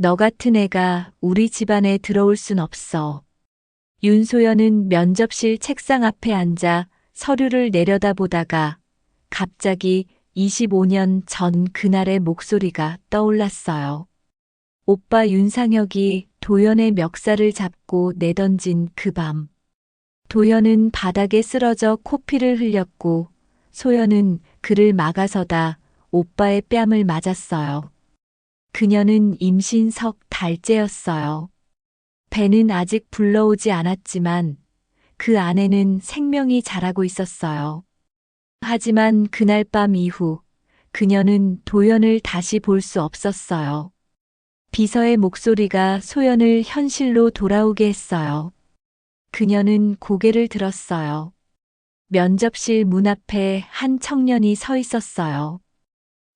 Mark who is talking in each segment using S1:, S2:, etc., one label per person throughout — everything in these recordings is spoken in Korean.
S1: 너 같은 애가 우리 집안에 들어올 순 없어. 윤소연은 면접실 책상 앞에 앉아 서류를 내려다보다가 갑자기 25년 전 그날의 목소리가 떠올랐어요. 오빠 윤상혁이 도연의 멱살을 잡고 내던진 그 밤. 도연은 바닥에 쓰러져 코피를 흘렸고 소연은 그를 막아서다 오빠의 뺨을 맞았어요. 그녀는 임신 석 달째였어요. 배는 아직 불러오지 않았지만 그 안에는 생명이 자라고 있었어요. 하지만 그날 밤 이후 그녀는 도연을 다시 볼 수 없었어요. 비서의 목소리가 소연을 현실로 돌아오게 했어요. 그녀는 고개를 들었어요. 면접실 문 앞에 한 청년이 서 있었어요.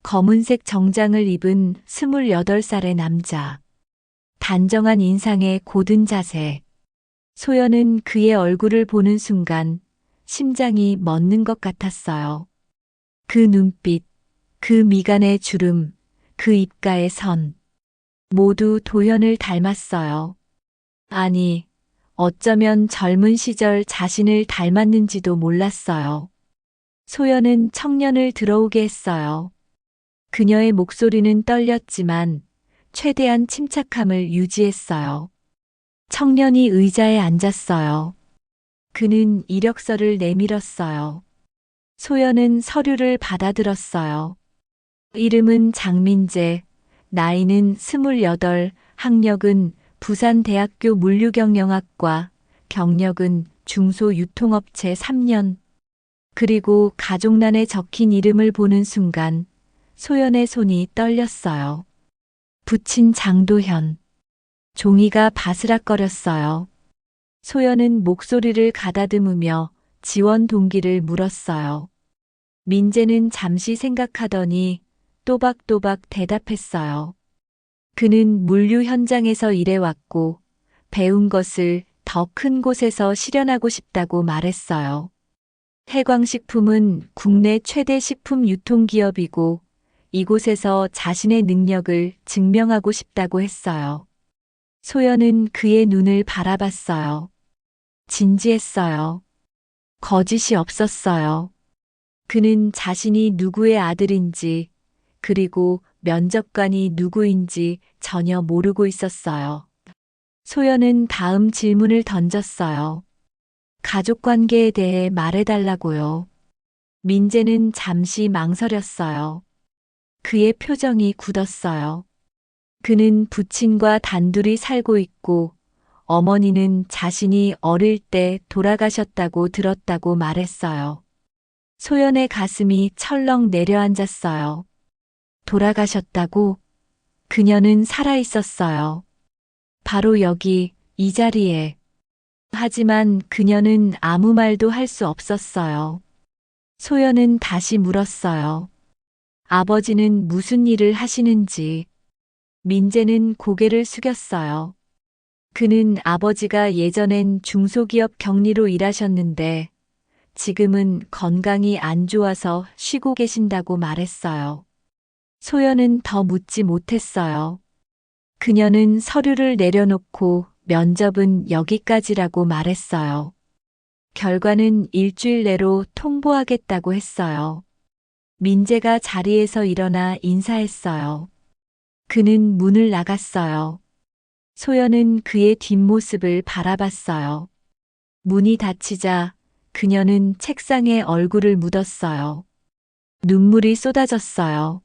S1: 검은색 정장을 입은 28살의 남자. 단정한 인상에 고든 자세. 소연은 그의 얼굴을 보는 순간 심장이 멎는 것 같았어요. 그 눈빛, 그 미간의 주름, 그 입가의 선. 모두 도연을 닮았어요. 아니, 어쩌면 젊은 시절 자신을 닮았는지도 몰랐어요. 소연은 청년을 들어오게 했어요. 그녀의 목소리는 떨렸지만 최대한 침착함을 유지했어요. 청년이 의자에 앉았어요. 그는 이력서를 내밀었어요. 소연은 서류를 받아들었어요. 이름은 장민재, 나이는 28, 학력은 부산대학교 물류경영학과, 경력은 중소유통업체 3년. 그리고 가족란에 적힌 이름을 보는 순간 소연의 손이 떨렸어요. 부친 장도현. 종이가 바스락거렸어요. 소연은 목소리를 가다듬으며 지원 동기를 물었어요. 민재는 잠시 생각하더니 또박또박 대답했어요. 그는 물류 현장에서 일해왔고 배운 것을 더 큰 곳에서 실현하고 싶다고 말했어요. 해광식품은 국내 최대 식품 유통기업이고 이곳에서 자신의 능력을 증명하고 싶다고 했어요. 소연은 그의 눈을 바라봤어요. 진지했어요. 거짓이 없었어요. 그는 자신이 누구의 아들인지 그리고 면접관이 누구인지 전혀 모르고 있었어요. 소연은 다음 질문을 던졌어요. 가족 관계에 대해 말해달라고요. 민재는 잠시 망설였어요. 그의 표정이 굳었어요. 그는 부친과 단둘이 살고 있고 어머니는 자신이 어릴 때 돌아가셨다고 들었다고 말했어요. 소연의 가슴이 철렁 내려앉았어요. 돌아가셨다고? 그녀는 살아 있었어요. 바로 여기, 이 자리에. 하지만 그녀는 아무 말도 할 수 없었어요. 소연은 다시 물었어요. 아버지는 무슨 일을 하시는지. 민재는 고개를 숙였어요. 그는 아버지가 예전엔 중소기업 경리로 일하셨는데 지금은 건강이 안 좋아서 쉬고 계신다고 말했어요. 소연은 더 묻지 못했어요. 그녀는 서류를 내려놓고 면접은 여기까지라고 말했어요. 결과는 일주일 내로 통보하겠다고 했어요. 민재가 자리에서 일어나 인사했어요. 그는 문을 나갔어요. 소연은 그의 뒷모습을 바라봤어요. 문이 닫히자 그녀는 책상에 얼굴을 묻었어요. 눈물이 쏟아졌어요.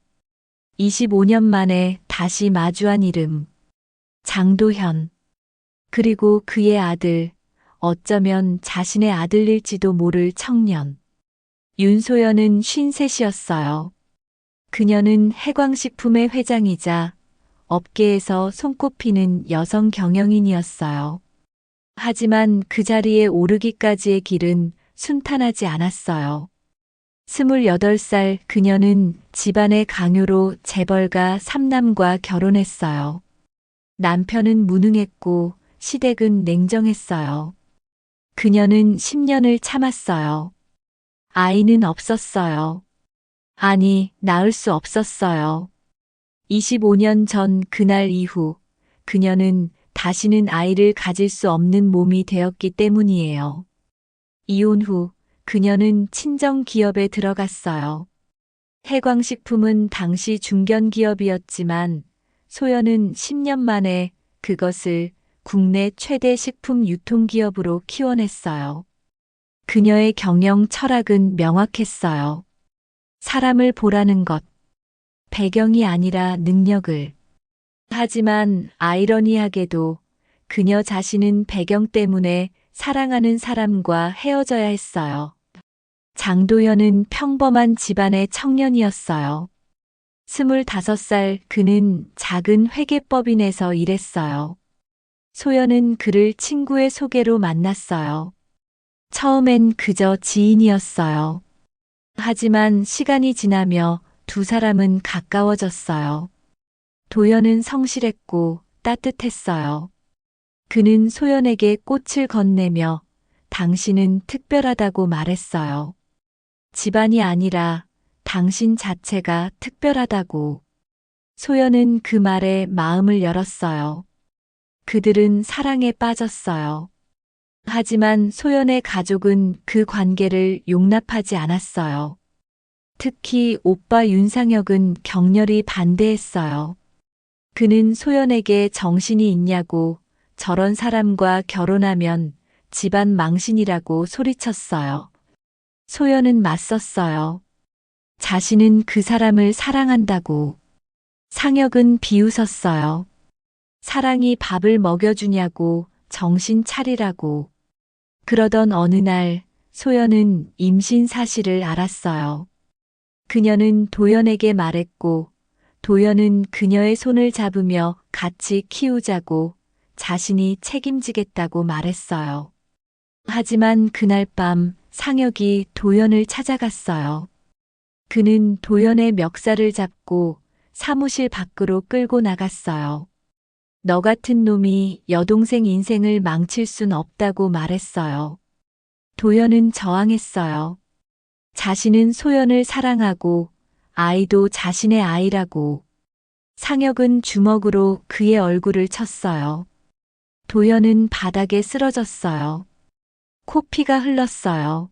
S1: 25년 만에 다시 마주한 이름. 장도현. 그리고 그의 아들, 어쩌면 자신의 아들일지도 모를 청년. 윤소연은 53이었어요. 그녀는 해광식품의 회장이자 업계에서 손꼽히는 여성 경영인이었어요. 하지만 그 자리에 오르기까지의 길은 순탄하지 않았어요. 28살 그녀는 집안의 강요로 재벌가 3남과 결혼했어요. 남편은 무능했고 시댁은 냉정했어요. 그녀는 10년을 참았어요. 아이는 없었어요. 아니, 낳을 수 없었어요. 25년 전 그날 이후 그녀는 다시는 아이를 가질 수 없는 몸이 되었기 때문이에요. 이혼 후 그녀는 친정 기업에 들어갔어요. 해광식품은 당시 중견기업이었지만 소연은 10년 만에 그것을 국내 최대 식품 유통기업으로 키워냈어요. 그녀의 경영 철학은 명확했어요. 사람을 보라는 것, 배경이 아니라 능력을. 하지만 아이러니하게도 그녀 자신은 배경 때문에 사랑하는 사람과 헤어져야 했어요. 장도연은 평범한 집안의 청년이었어요. 25살 그는 작은 회계법인에서 일했어요. 소연은 그를 친구의 소개로 만났어요. 처음엔 그저 지인이었어요. 하지만 시간이 지나며 두 사람은 가까워졌어요. 도연은 성실했고 따뜻했어요. 그는 소연에게 꽃을 건네며 당신은 특별하다고 말했어요. 집안이 아니라 당신 자체가 특별하다고. 소연은 그 말에 마음을 열었어요. 그들은 사랑에 빠졌어요. 하지만 소연의 가족은 그 관계를 용납하지 않았어요. 특히 오빠 윤상혁은 격렬히 반대했어요. 그는 소연에게 정신이 있냐고 저런 사람과 결혼하면 집안 망신이라고 소리쳤어요. 소연은 맞섰어요. 자신은 그 사람을 사랑한다고. 상혁은 비웃었어요. 사랑이 밥을 먹여주냐고 정신 차리라고. 그러던 어느 날 소연은 임신 사실을 알았어요. 그녀는 도연에게 말했고 도연은 그녀의 손을 잡으며 같이 키우자고 자신이 책임지겠다고 말했어요. 하지만 그날 밤 상혁이 도연을 찾아갔어요. 그는 도연의 멱살을 잡고 사무실 밖으로 끌고 나갔어요. 너 같은 놈이 여동생 인생을 망칠 순 없다고 말했어요. 도연은 저항했어요. 자신은 소연을 사랑하고 아이도 자신의 아이라고. 상혁은 주먹으로 그의 얼굴을 쳤어요. 도연은 바닥에 쓰러졌어요. 코피가 흘렀어요.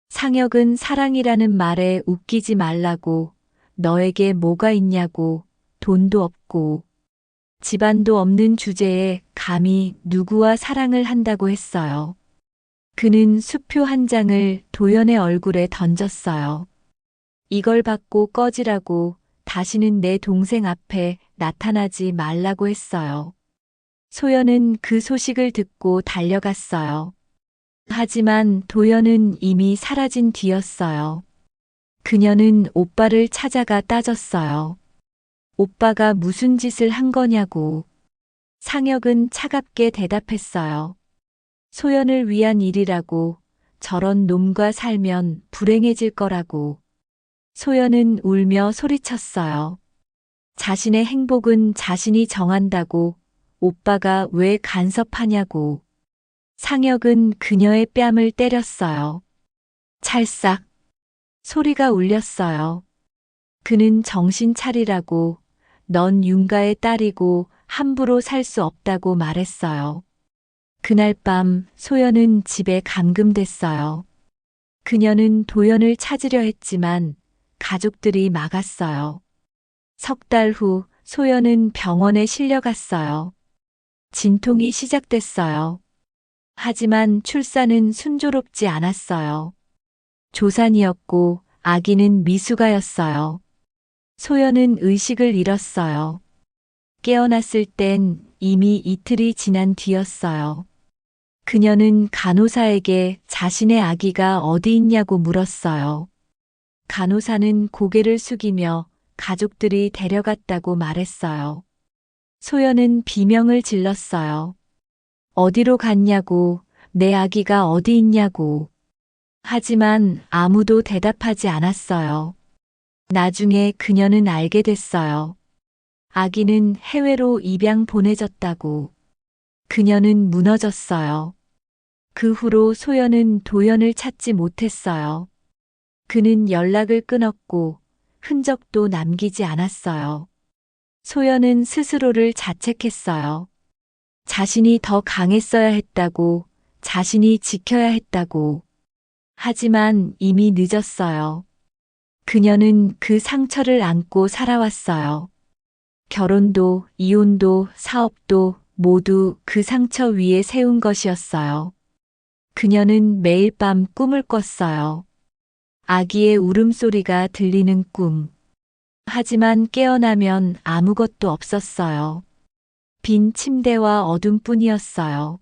S1: 상혁은 사랑이라는 말에 웃기지 말라고, 너에게 뭐가 있냐고, 돈도 없고, 집안도 없는 주제에 감히 누구와 사랑을 한다고 했어요. 그는 수표 한 장을 도연의 얼굴에 던졌어요. 이걸 받고 꺼지라고 다시는 내 동생 앞에 나타나지 말라고 했어요. 소연은 그 소식을 듣고 달려갔어요. 하지만 도연은 이미 사라진 뒤였어요. 그녀는 오빠를 찾아가 따졌어요. 오빠가 무슨 짓을 한 거냐고. 상혁은 차갑게 대답했어요. 소연을 위한 일이라고. 저런 놈과 살면 불행해질 거라고. 소연은 울며 소리쳤어요. 자신의 행복은 자신이 정한다고. 오빠가 왜 간섭하냐고. 상혁은 그녀의 뺨을 때렸어요. 찰싹. 소리가 울렸어요. 그는 정신 차리라고. 넌 윤가의 딸이고 함부로 살 수 없다고 말했어요. 그날 밤 소연은 집에 감금됐어요. 그녀는 도연을 찾으려 했지만 가족들이 막았어요. 석 달 후 소연은 병원에 실려갔어요. 진통이 시작됐어요. 하지만 출산은 순조롭지 않았어요. 조산이었고 아기는 미숙아였어요. 소연은 의식을 잃었어요. 깨어났을 땐 이미 이틀이 지난 뒤였어요. 그녀는 간호사에게 자신의 아기가 어디 있냐고 물었어요. 간호사는 고개를 숙이며 가족들이 데려갔다고 말했어요. 소연은 비명을 질렀어요. 어디로 갔냐고, 내 아기가 어디 있냐고. 하지만 아무도 대답하지 않았어요. 나중에 그녀는 알게 됐어요. 아기는 해외로 입양 보내졌다고. 그녀는 무너졌어요. 그 후로 소연은 도연을 찾지 못했어요. 그는 연락을 끊었고 흔적도 남기지 않았어요. 소연은 스스로를 자책했어요. 자신이 더 강했어야 했다고, 자신이 지켜야 했다고. 하지만 이미 늦었어요. 그녀는 그 상처를 안고 살아왔어요. 결혼도, 이혼도, 사업도 모두 그 상처 위에 세운 것이었어요. 그녀는 매일 밤 꿈을 꿨어요. 아기의 울음소리가 들리는 꿈. 하지만 깨어나면 아무것도 없었어요. 빈 침대와 어둠뿐이었어요.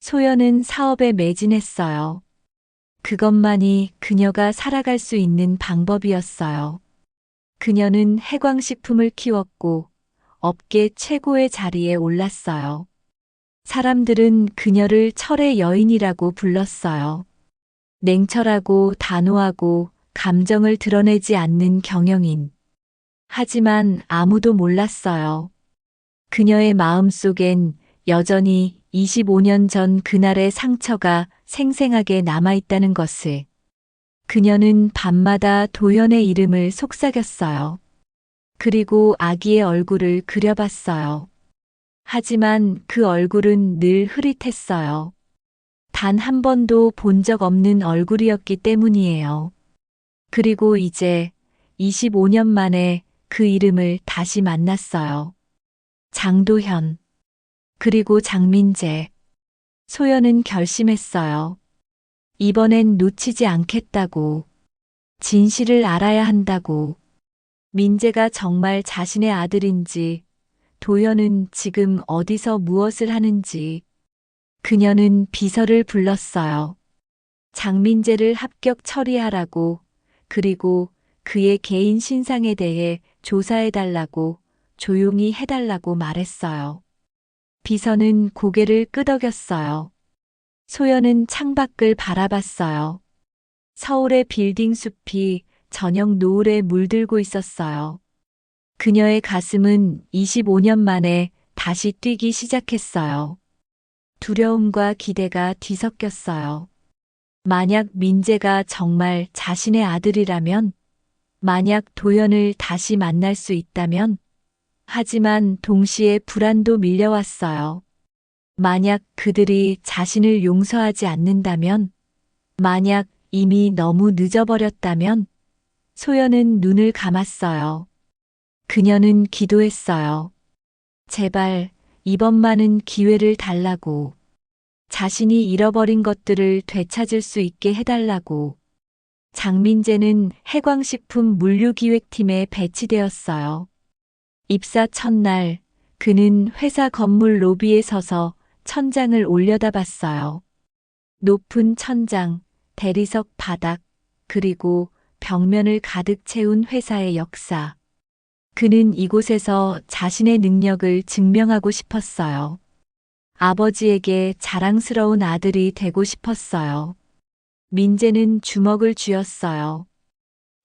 S1: 소연은 사업에 매진했어요. 그것만이 그녀가 살아갈 수 있는 방법이었어요. 그녀는 해광식품을 키웠고 업계 최고의 자리에 올랐어요. 사람들은 그녀를 철의 여인이라고 불렀어요. 냉철하고 단호하고 감정을 드러내지 않는 경영인. 하지만 아무도 몰랐어요. 그녀의 마음속엔 여전히 25년 전 그날의 상처가 생생하게 남아있다는 것을. 그녀는 밤마다 도연의 이름을 속삭였어요. 그리고 아기의 얼굴을 그려봤어요. 하지만 그 얼굴은 늘 흐릿했어요. 단 한 번도 본 적 없는 얼굴이었기 때문이에요. 그리고 이제 25년 만에 그 이름을 다시 만났어요. 장도현. 그리고 장민재. 소연은 결심했어요. 이번엔 놓치지 않겠다고. 진실을 알아야 한다고. 민재가 정말 자신의 아들인지, 도연은 지금 어디서 무엇을 하는지. 그녀는 비서를 불렀어요. 장민재를 합격 처리하라고, 그리고 그의 개인 신상에 대해 조사해달라고, 조용히 해달라고 말했어요. 비서는 고개를 끄덕였어요. 소연은 창밖을 바라봤어요. 서울의 빌딩 숲이 저녁 노을에 물들고 있었어요. 그녀의 가슴은 25년 만에 다시 뛰기 시작했어요. 두려움과 기대가 뒤섞였어요. 만약 민재가 정말 자신의 아들이라면, 만약 도연을 다시 만날 수 있다면, 하지만 동시에 불안도 밀려왔어요. 만약 그들이 자신을 용서하지 않는다면, 만약 이미 너무 늦어버렸다면, 소연은 눈을 감았어요. 그녀는 기도했어요. 제발 이번만은 기회를 달라고. 자신이 잃어버린 것들을 되찾을 수 있게 해달라고. 장민재는 해광식품 물류기획팀에 배치되었어요. 입사 첫날, 그는 회사 건물 로비에 서서 천장을 올려다봤어요. 높은 천장, 대리석 바닥, 그리고 벽면을 가득 채운 회사의 역사. 그는 이곳에서 자신의 능력을 증명하고 싶었어요. 아버지에게 자랑스러운 아들이 되고 싶었어요. 민재는 주먹을 쥐었어요.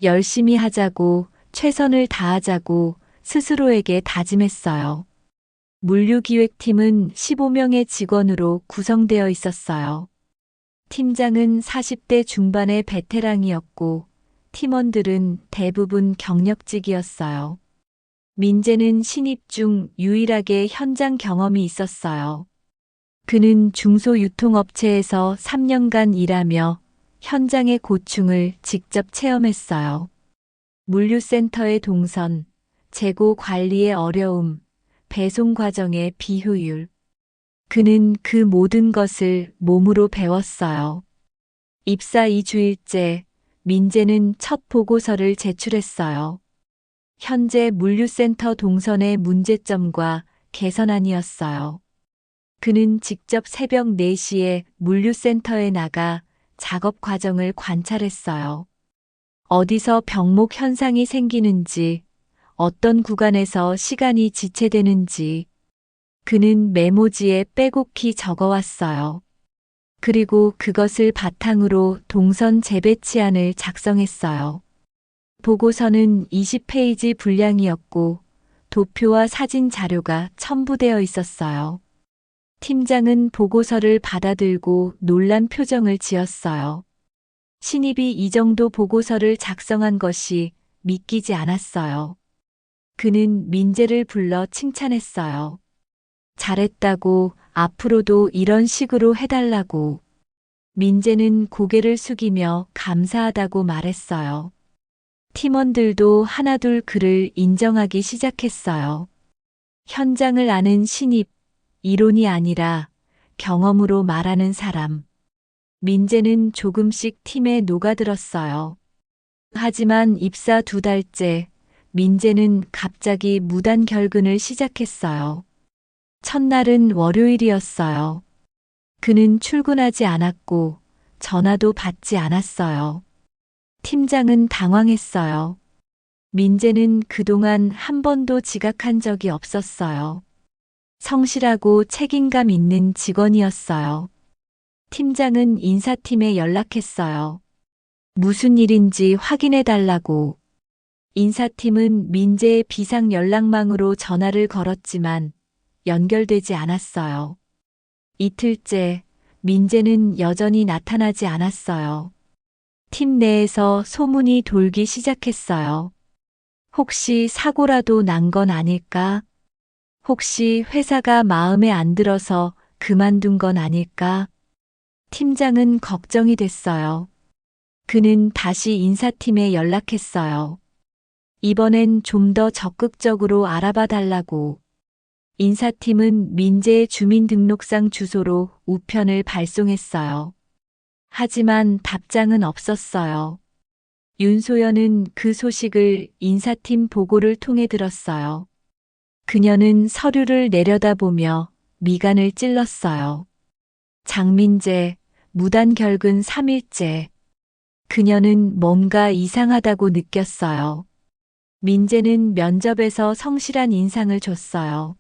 S1: 열심히 하자고, 최선을 다하자고 스스로에게 다짐했어요. 물류기획팀은 15명의 직원으로 구성되어 있었어요. 팀장은 40대 중반의 베테랑이었고, 팀원들은 대부분 경력직이었어요. 민재는 신입 중 유일하게 현장 경험이 있었어요. 그는 중소유통업체에서 3년간 일하며 현장의 고충을 직접 체험했어요. 물류센터의 동선, 재고 관리의 어려움, 배송 과정의 비효율. 그는 그 모든 것을 몸으로 배웠어요. 입사 2주일째, 민재는 첫 보고서를 제출했어요. 현재 물류센터 동선의 문제점과 개선안이었어요. 그는 직접 새벽 4시에 물류센터에 나가 작업 과정을 관찰했어요. 어디서 병목 현상이 생기는지, 어떤 구간에서 시간이 지체되는지, 그는 메모지에 빼곡히 적어왔어요. 그리고 그것을 바탕으로 동선 재배치안을 작성했어요. 보고서는 20페이지 분량이었고, 도표와 사진 자료가 첨부되어 있었어요. 팀장은 보고서를 받아들고 놀란 표정을 지었어요. 신입이 이 정도 보고서를 작성한 것이 믿기지 않았어요. 그는 민재를 불러 칭찬했어요. 잘했다고, 앞으로도 이런 식으로 해달라고. 민재는 고개를 숙이며 감사하다고 말했어요. 팀원들도 하나둘 그를 인정하기 시작했어요. 현장을 아는 신입, 이론이 아니라 경험으로 말하는 사람. 민재는 조금씩 팀에 녹아들었어요. 하지만 입사 2달째, 민재는 갑자기 무단 결근을 시작했어요. 첫날은 월요일이었어요. 그는 출근하지 않았고 전화도 받지 않았어요. 팀장은 당황했어요. 민재는 그동안 한 번도 지각한 적이 없었어요. 성실하고 책임감 있는 직원이었어요. 팀장은 인사팀에 연락했어요. 무슨 일인지 확인해 달라고. 인사팀은 민재의 비상 연락망으로 전화를 걸었지만 연결되지 않았어요. 이틀째, 민재는 여전히 나타나지 않았어요. 팀 내에서 소문이 돌기 시작했어요. 혹시 사고라도 난 건 아닐까? 혹시 회사가 마음에 안 들어서 그만둔 건 아닐까? 팀장은 걱정이 됐어요. 그는 다시 인사팀에 연락했어요. 이번엔 좀 더 적극적으로 알아봐 달라고. 인사팀은 민재의 주민등록상 주소로 우편을 발송했어요. 하지만 답장은 없었어요. 윤소연은 그 소식을 인사팀 보고를 통해 들었어요. 그녀는 서류를 내려다보며 미간을 찔렀어요. 장민재, 무단 결근 3일째. 그녀는 뭔가 이상하다고 느꼈어요. 민재는 면접에서 성실한 인상을 줬어요.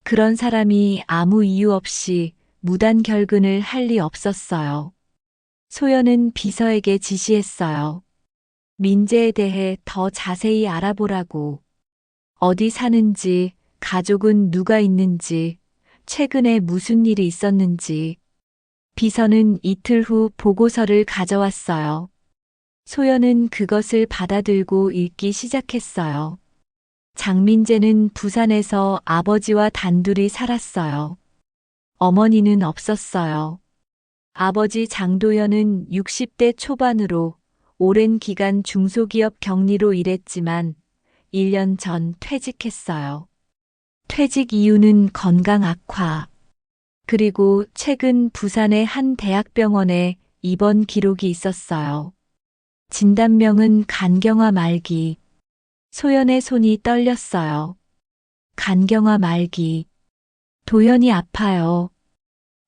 S1: 그런 사람이 아무 이유 없이 무단 결근을 할 리 없었어요. 소연은 비서에게 지시했어요. 민재에 대해 더 자세히 알아보라고. 어디 사는지, 가족은 누가 있는지, 최근에 무슨 일이 있었는지. 비서는 이틀 후 보고서를 가져왔어요. 소연은 그것을 받아들고 읽기 시작했어요. 장민재는 부산에서 아버지와 단둘이 살았어요. 어머니는 없었어요. 아버지 장도연은 60대 초반으로 오랜 기간 중소기업 경리로 일했지만 1년 전 퇴직했어요. 퇴직 이유는 건강 악화. 그리고 최근 부산의 한 대학병원에 입원 기록이 있었어요. 진단명은 간경화 말기. 소연의 손이 떨렸어요. 간경화 말기. 도연이 아파요.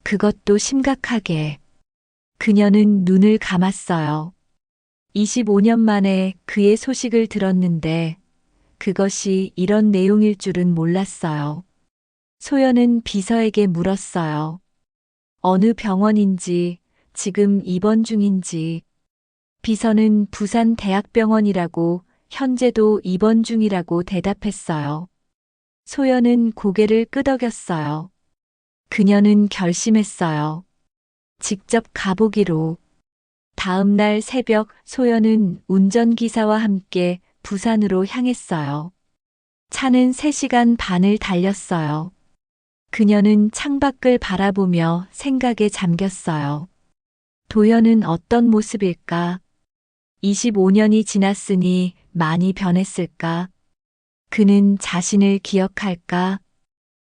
S1: 그것도 심각하게. 그녀는 눈을 감았어요. 25년 만에 그의 소식을 들었는데 그것이 이런 내용일 줄은 몰랐어요. 소연은 비서에게 물었어요. 어느 병원인지, 지금 입원 중인지. 비서는 부산 대학병원이라고, 현재도 입원 중이라고 대답했어요. 소연은 고개를 끄덕였어요. 그녀는 결심했어요. 직접 가보기로. 다음 날 새벽 소연은 운전기사와 함께 부산으로 향했어요. 차는 3시간 반을 달렸어요. 그녀는 창밖을 바라보며 생각에 잠겼어요. 도연은 어떤 모습일까? 25년이 지났으니 많이 변했을까? 그는 자신을 기억할까?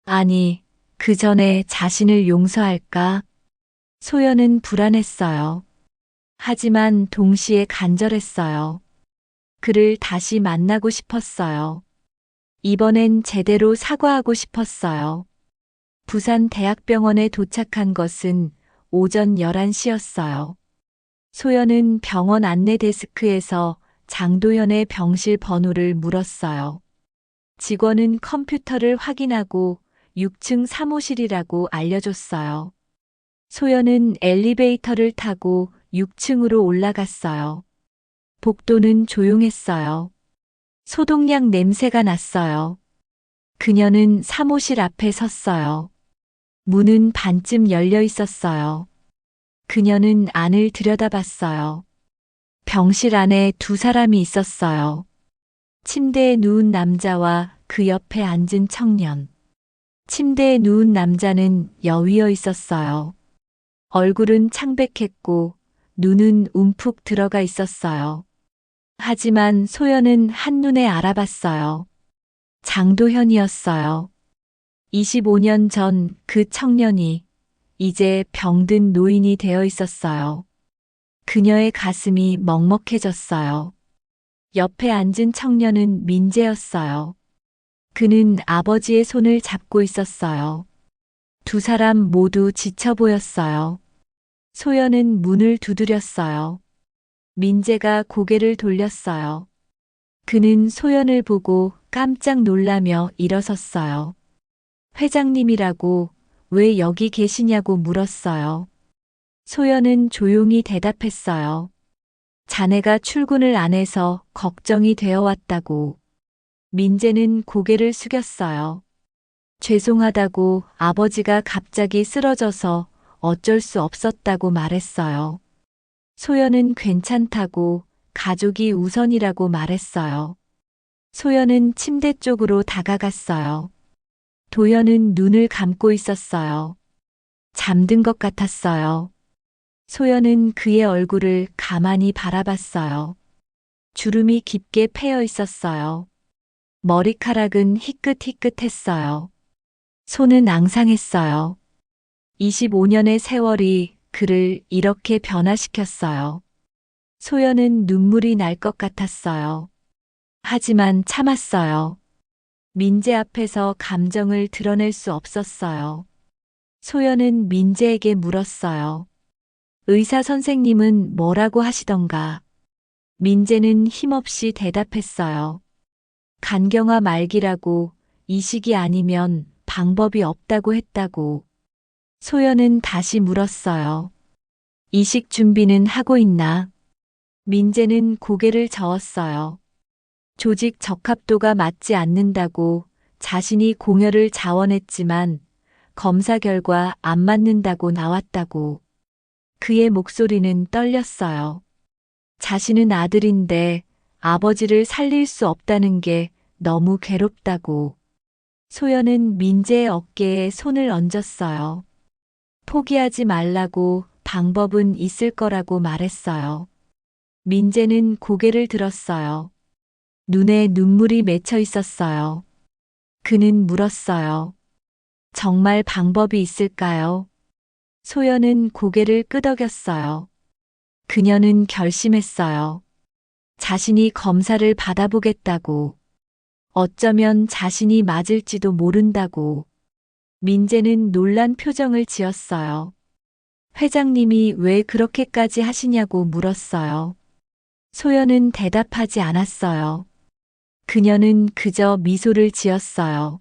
S1: 아니, 그 전에 자신을 용서할까? 소연은 불안했어요. 하지만 동시에 간절했어요. 그를 다시 만나고 싶었어요. 이번엔 제대로 사과하고 싶었어요. 부산 대학병원에 도착한 것은 오전 11시였어요. 소연은 병원 안내 데스크에서 장도연의 병실 번호를 물었어요. 직원은 컴퓨터를 확인하고 6층 사무실이라고 알려줬어요. 소연은 엘리베이터를 타고 6층으로 올라갔어요. 복도는 조용했어요. 소독약 냄새가 났어요. 그녀는 사무실 앞에 섰어요. 문은 반쯤 열려 있었어요. 그녀는 안을 들여다봤어요. 병실 안에 2 사람이 있었어요. 침대에 누운 남자와 그 옆에 앉은 청년. 침대에 누운 남자는 여위어 있었어요. 얼굴은 창백했고 눈은 움푹 들어가 있었어요. 하지만 소연은 한눈에 알아봤어요. 장도현이었어요. 25년 전 그 청년이 이제 병든 노인이 되어 있었어요. 그녀의 가슴이 먹먹해졌어요. 옆에 앉은 청년은 민재였어요. 그는 아버지의 손을 잡고 있었어요. 두 사람 모두 지쳐 보였어요. 소연은 문을 두드렸어요. 민재가 고개를 돌렸어요. 그는 소연을 보고 깜짝 놀라며 일어섰어요. 회장님이라고 왜 여기 계시냐고 물었어요. 소연은 조용히 대답했어요. 자네가 출근을 안 해서 걱정이 되어 왔다고. 민재는 고개를 숙였어요. 죄송하다고 아버지가 갑자기 쓰러져서 어쩔 수 없었다고 말했어요. 소연은 괜찮다고 가족이 우선이라고 말했어요. 소연은 침대 쪽으로 다가갔어요. 도연은 눈을 감고 있었어요. 잠든 것 같았어요. 소연은 그의 얼굴을 가만히 바라봤어요. 주름이 깊게 패여 있었어요. 머리카락은 희끗희끗했어요. 손은 앙상했어요. 25년의 세월이 그를 이렇게 변화시켰어요. 소연은 눈물이 날 것 같았어요. 하지만 참았어요. 민재 앞에서 감정을 드러낼 수 없었어요. 소연은 민재에게 물었어요. 의사 선생님은 뭐라고 하시던가? 민재는 힘없이 대답했어요. 간경화 말기라고, 이식이 아니면 방법이 없다고 했다고. 소연은 다시 물었어요. 이식 준비는 하고 있나? 민재는 고개를 저었어요. 조직 적합도가 맞지 않는다고 자신이 공여를 자원했지만 검사 결과 안 맞는다고 나왔다고. 그의 목소리는 떨렸어요. 자신은 아들인데 아버지를 살릴 수 없다는 게 너무 괴롭다고. 소연은 민재의 어깨에 손을 얹었어요. 포기하지 말라고 방법은 있을 거라고 말했어요. 민재는 고개를 들었어요. 눈에 눈물이 맺혀 있었어요. 그는 물었어요. 정말 방법이 있을까요? 소연은 고개를 끄덕였어요. 그녀는 결심했어요. 자신이 검사를 받아보겠다고. 어쩌면 자신이 맞을지도 모른다고. 민재는 놀란 표정을 지었어요. 회장님이 왜 그렇게까지 하시냐고 물었어요. 소연은 대답하지 않았어요. 그녀는 그저 미소를 지었어요.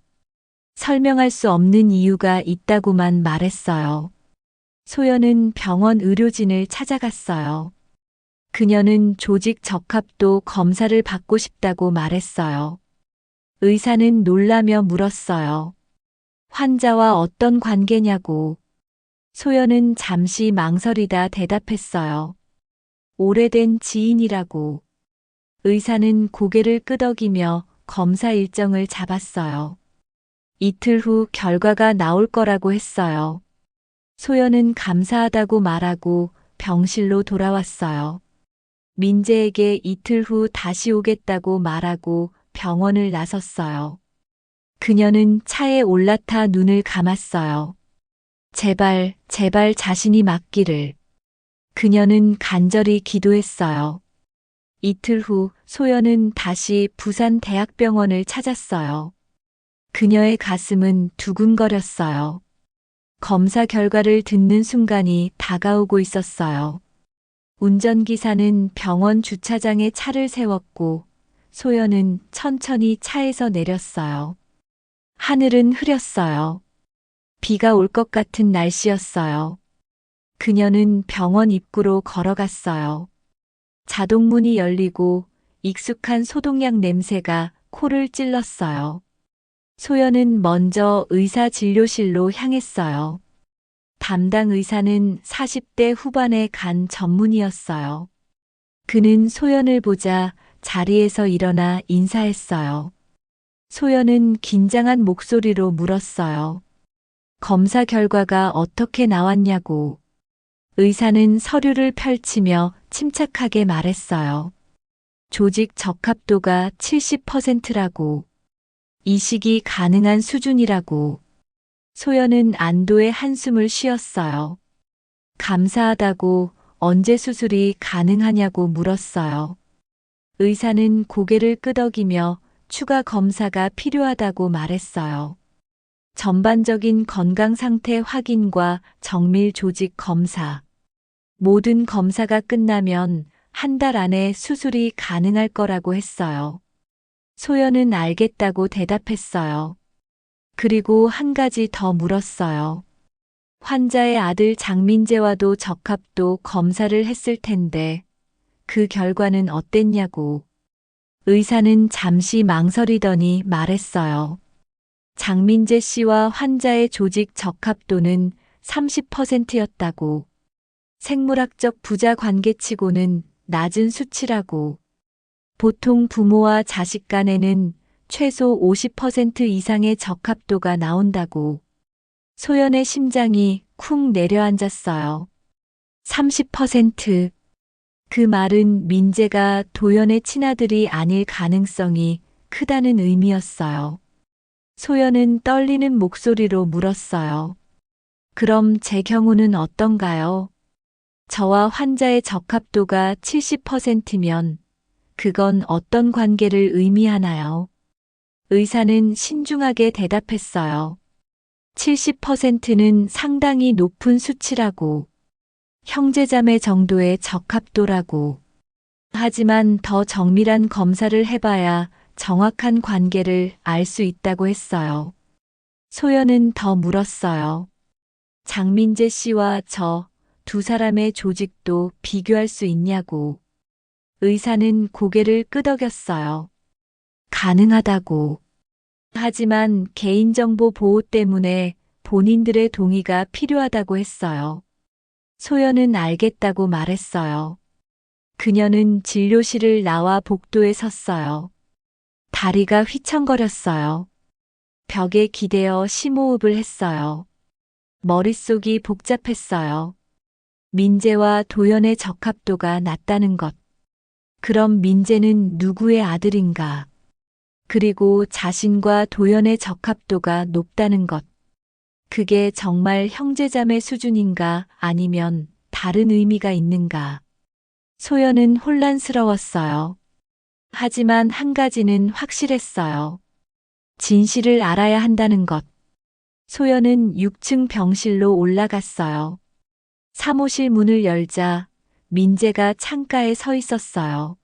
S1: 설명할 수 없는 이유가 있다고만 말했어요. 소연은 병원 의료진을 찾아갔어요. 그녀는 조직 적합도 검사를 받고 싶다고 말했어요. 의사는 놀라며 물었어요. 환자와 어떤 관계냐고. 소연은 잠시 망설이다 대답했어요. 오래된 지인이라고. 의사는 고개를 끄덕이며 검사 일정을 잡았어요. 이틀 후 결과가 나올 거라고 했어요. 소연은 감사하다고 말하고 병실로 돌아왔어요. 민재에게 이틀 후 다시 오겠다고 말하고 병원을 나섰어요. 그녀는 차에 올라타 눈을 감았어요. 제발, 제발 자신이 맞기를. 그녀는 간절히 기도했어요. 이틀 후 소연은 다시 부산대학병원을 찾았어요. 그녀의 가슴은 두근거렸어요. 검사 결과를 듣는 순간이 다가오고 있었어요. 운전기사는 병원 주차장에 차를 세웠고 소연은 천천히 차에서 내렸어요. 하늘은 흐렸어요. 비가 올 것 같은 날씨였어요. 그녀는 병원 입구로 걸어갔어요. 자동문이 열리고 익숙한 소독약 냄새가 코를 찔렀어요. 소연은 먼저 의사 진료실로 향했어요. 담당 의사는 40대 후반의 간 전문의였어요. 그는 소연을 보자 자리에서 일어나 인사했어요. 소연은 긴장한 목소리로 물었어요. 검사 결과가 어떻게 나왔냐고. 의사는 서류를 펼치며 침착하게 말했어요. 조직 적합도가 70%라고. 이식이 가능한 수준이라고. 소연은 안도의 한숨을 쉬었어요. 감사하다고. 언제 수술이 가능하냐고 물었어요. 의사는 고개를 끄덕이며 추가 검사가 필요하다고 말했어요. 전반적인 건강 상태 확인과 정밀 조직 검사. 모든 검사가 끝나면 한 달 안에 수술이 가능할 거라고 했어요. 소연은 알겠다고 대답했어요. 그리고 한 가지 더 물었어요. 환자의 아들 장민재와도 적합도 검사를 했을 텐데 그 결과는 어땠냐고. 의사는 잠시 망설이더니 말했어요. 장민재 씨와 환자의 조직 적합도는 30%였다고. 생물학적 부자 관계치고는 낮은 수치라고. 보통 부모와 자식 간에는 최소 50% 이상의 적합도가 나온다고. 소연의 심장이 쿵 내려앉았어요. 30%. 그 말은 민재가 도연의 친아들이 아닐 가능성이 크다는 의미였어요. 소연은 떨리는 목소리로 물었어요. 그럼 제 경우는 어떤가요? 저와 환자의 적합도가 70%면 그건 어떤 관계를 의미하나요? 의사는 신중하게 대답했어요. 70%는 상당히 높은 수치라고. 형제자매 정도의 적합도라고. 하지만 더 정밀한 검사를 해봐야 정확한 관계를 알 수 있다고 했어요. 소연은 더 물었어요. 장민재 씨와 저 두 사람의 조직도 비교할 수 있냐고. 의사는 고개를 끄덕였어요. 가능하다고. 하지만 개인정보 보호 때문에 본인들의 동의가 필요하다고 했어요. 소연은 알겠다고 말했어요. 그녀는 진료실을 나와 복도에 섰어요. 다리가 휘청거렸어요. 벽에 기대어 심호흡을 했어요. 머릿속이 복잡했어요. 민재와 도연의 적합도가 낮다는 것. 그럼 민재는 누구의 아들인가? 그리고 자신과 도연의 적합도가 높다는 것. 그게 정말 형제자매 수준인가 아니면 다른 의미가 있는가? 소연은 혼란스러웠어요. 하지만 한 가지는 확실했어요. 진실을 알아야 한다는 것. 소연은 6층 병실로 올라갔어요. 사무실 문을 열자 민재가 창가에 서 있었어요.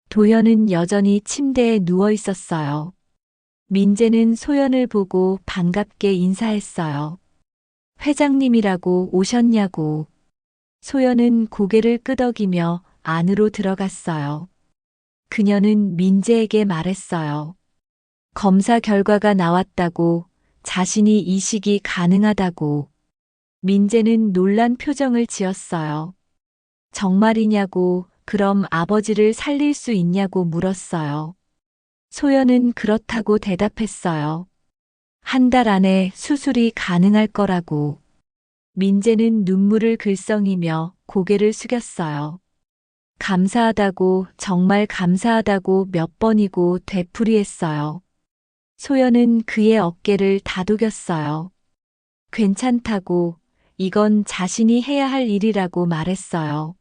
S1: 도연은 여전히 침대에 누워 있었어요. 민재는 소연을 보고 반갑게 인사했어요. 회장님이라고 오셨냐고. 소연은 고개를 끄덕이며 안으로 들어갔어요. 그녀는 민재에게 말했어요. 검사 결과가 나왔다고, 자신이 이식이 가능하다고. 민재는 놀란 표정을 지었어요. 정말이냐고, 그럼 아버지를 살릴 수 있냐고 물었어요. 소연은 그렇다고 대답했어요. 한 달 안에 수술이 가능할 거라고. 민재는 눈물을 글썽이며 고개를 숙였어요. 감사하다고, 정말 감사하다고 몇 번이고 되풀이했어요. 소연은 그의 어깨를 다독였어요. 괜찮다고, 이건 자신이 해야 할 일이라고 말했어요.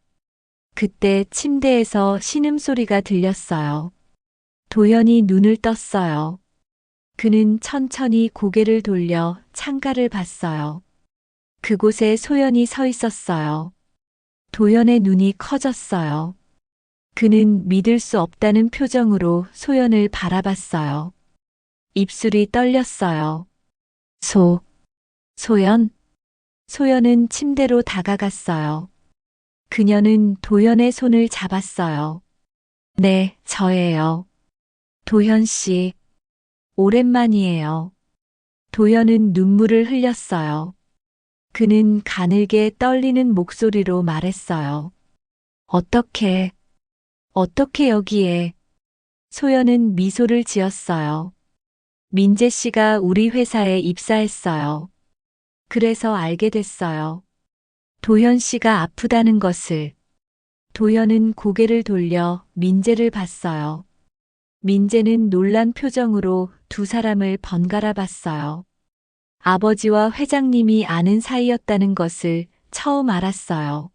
S1: 그때 침대에서 신음소리가 들렸어요. 도연이 눈을 떴어요. 그는 천천히 고개를 돌려 창가를 봤어요. 그곳에 소연이 서 있었어요. 도연의 눈이 커졌어요. 그는 믿을 수 없다는 표정으로 소연을 바라봤어요. 입술이 떨렸어요. 소연? 소연은 침대로 다가갔어요. 그녀는 도연의 손을 잡았어요. 네, 저예요. 도연 씨. 오랜만이에요. 도연은 눈물을 흘렸어요. 그는 가늘게 떨리는 목소리로 말했어요. 어떻게 여기에. 소연은 미소를 지었어요. 민재 씨가 우리 회사에 입사했어요. 그래서 알게 됐어요. 도현 씨가 아프다는 것을. 도현은 고개를 돌려 민재를 봤어요. 민재는 놀란 표정으로 두 사람을 번갈아 봤어요. 아버지와 회장님이 아는 사이였다는 것을 처음 알았어요.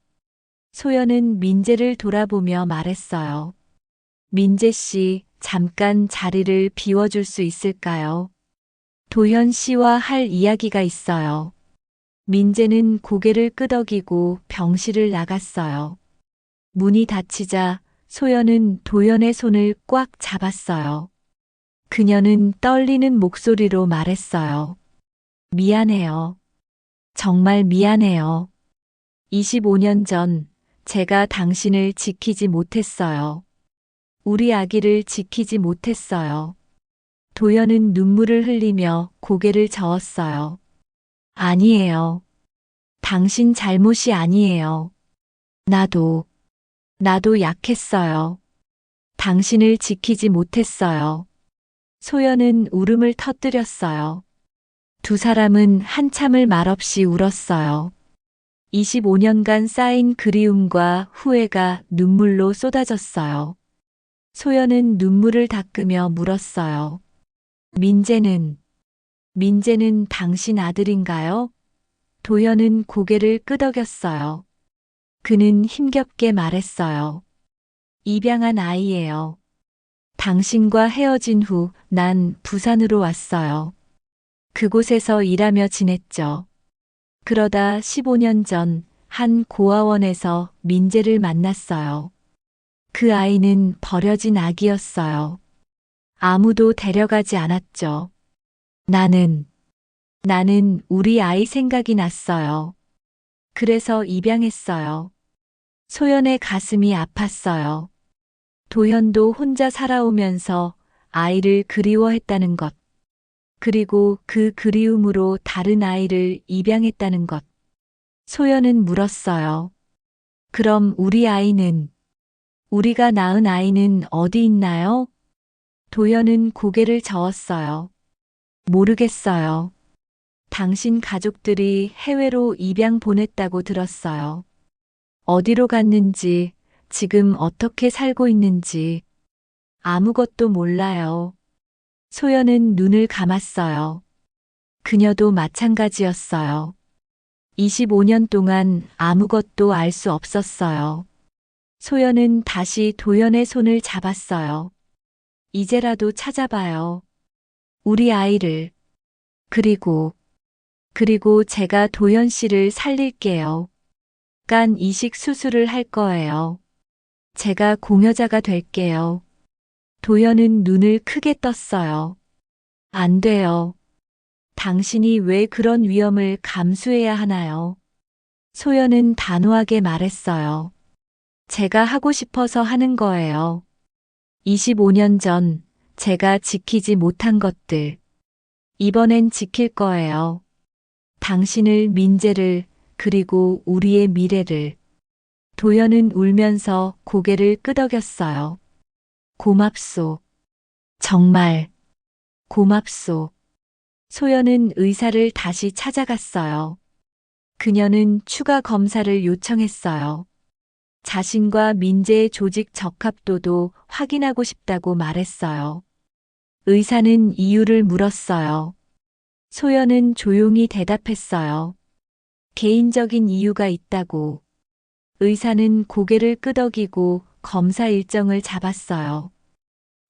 S1: 소연은 민재를 돌아보며 말했어요. 민재 씨, 잠깐 자리를 비워줄 수 있을까요? 도현 씨와 할 이야기가 있어요. 민재는 고개를 끄덕이고 병실을 나갔어요. 문이 닫히자 소연은 도연의 손을 꽉 잡았어요. 그녀는 떨리는 목소리로 말했어요. 미안해요. 정말 미안해요. 25년 전 제가 당신을 지키지 못했어요. 우리 아기를 지키지 못했어요. 도연은 눈물을 흘리며 고개를 저었어요. 아니에요. 당신 잘못이 아니에요. 나도 약했어요. 당신을 지키지 못했어요. 소연은 울음을 터뜨렸어요. 두 사람은 한참을 말없이 울었어요. 25년간 쌓인 그리움과 후회가 눈물로 쏟아졌어요. 소연은 눈물을 닦으며 물었어요. 민재는 당신 아들인가요? 도연은 고개를 끄덕였어요. 그는 힘겹게 말했어요. 입양한 아이예요. 당신과 헤어진 후 난 부산으로 왔어요. 그곳에서 일하며 지냈죠. 그러다 15년 전 한 고아원에서 민재를 만났어요. 그 아이는 버려진 아기였어요. 아무도 데려가지 않았죠. 나는 우리 아이 생각이 났어요. 그래서 입양했어요. 소연의 가슴이 아팠어요. 도현도 혼자 살아오면서 아이를 그리워했다는 것. 그리고 그 그리움으로 다른 아이를 입양했다는 것. 소연은 물었어요. 그럼 우리가 낳은 아이는 어디 있나요? 도연은 고개를 저었어요. 모르겠어요. 당신 가족들이 해외로 입양 보냈다고 들었어요. 어디로 갔는지, 지금 어떻게 살고 있는지 아무것도 몰라요. 소연은 눈을 감았어요. 그녀도 마찬가지였어요. 25년 동안 아무것도 알 수 없었어요. 소연은 다시 도연의 손을 잡았어요. 이제라도 찾아봐요. 우리 아이를. 그리고 제가 도연 씨를 살릴게요. 간 이식 수술을 할 거예요. 제가 공여자가 될게요. 도연은 눈을 크게 떴어요. 안 돼요. 당신이 왜 그런 위험을 감수해야 하나요? 소연은 단호하게 말했어요. 제가 하고 싶어서 하는 거예요. 25년 전 제가 지키지 못한 것들. 이번엔 지킬 거예요. 당신을, 민재를, 그리고 우리의 미래를. 도연은 울면서 고개를 끄덕였어요. 고맙소. 정말 고맙소. 소연은 의사를 다시 찾아갔어요. 그녀는 추가 검사를 요청했어요. 자신과 민재의 조직 적합도도 확인하고 싶다고 말했어요. 의사는 이유를 물었어요. 소연은 조용히 대답했어요. 개인적인 이유가 있다고. 의사는 고개를 끄덕이고 검사 일정을 잡았어요.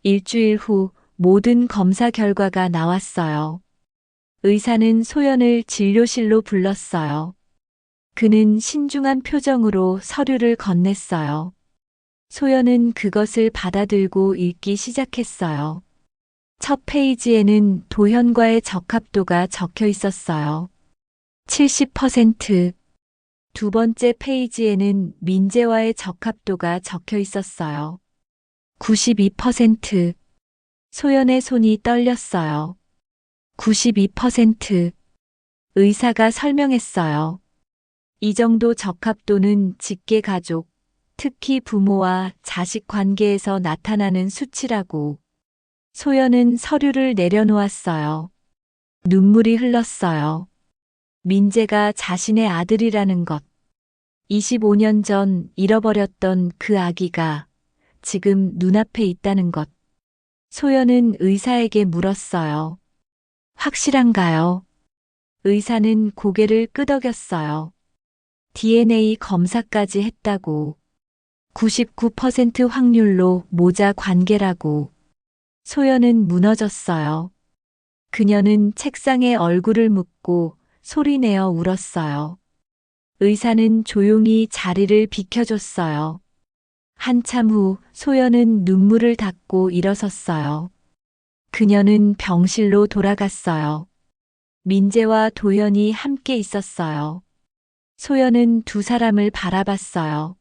S1: 일주일 후 모든 검사 결과가 나왔어요. 의사는 소연을 진료실로 불렀어요. 그는 신중한 표정으로 서류를 건넸어요. 소연은 그것을 받아들고 읽기 시작했어요. 첫 페이지에는 도현과의 적합도가 적혀 있었어요. 70%. 두 번째 페이지에는 민재와의 적합도가 적혀 있었어요. 92%. 소연의 손이 떨렸어요. 92%. 의사가 설명했어요. 이 정도 적합도는 직계 가족, 특히 부모와 자식 관계에서 나타나는 수치라고. 소연은 서류를 내려놓았어요. 눈물이 흘렀어요. 민재가 자신의 아들이라는 것. 25년 전 잃어버렸던 그 아기가 지금 눈앞에 있다는 것. 소연은 의사에게 물었어요. 확실한가요? 의사는 고개를 끄덕였어요. DNA 검사까지 했다고. 99% 확률로 모자 관계라고. 소연은 무너졌어요. 그녀는 책상에 얼굴을 묻고 소리내어 울었어요. 의사는 조용히 자리를 비켜줬어요. 한참 후 소연은 눈물을 닦고 일어섰어요. 그녀는 병실로 돌아갔어요. 민재와 도연이 함께 있었어요. 소연은 두 사람을 바라봤어요.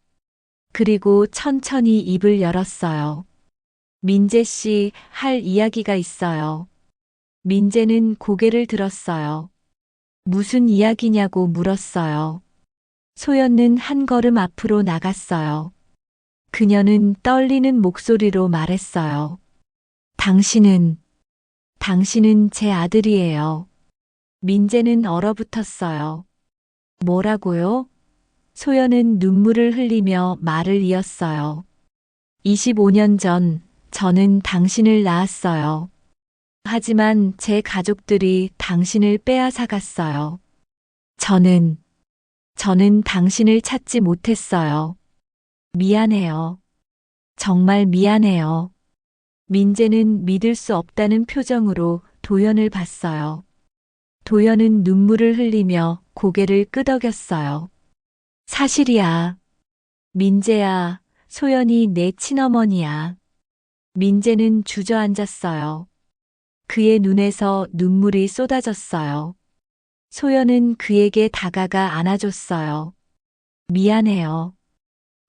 S1: 그리고 천천히 입을 열었어요. 민재 씨, 할 이야기가 있어요. 민재는 고개를 들었어요. 무슨 이야기냐고 물었어요. 소연은 한 걸음 앞으로 나갔어요. 그녀는 떨리는 목소리로 말했어요. 당신은 제 아들이에요. 민재는 얼어붙었어요. 뭐라고요? 소연은 눈물을 흘리며 말을 이었어요. 25년 전 저는 당신을 낳았어요. 하지만 제 가족들이 당신을 빼앗아 갔어요. 저는 당신을 찾지 못했어요. 미안해요. 정말 미안해요. 민재는 믿을 수 없다는 표정으로 도연을 봤어요. 도연은 눈물을 흘리며 고개를 끄덕였어요. 사실이야. 민재야, 소연이 내 친어머니야. 민재는 주저앉았어요. 그의 눈에서 눈물이 쏟아졌어요. 소연은 그에게 다가가 안아줬어요. 미안해요.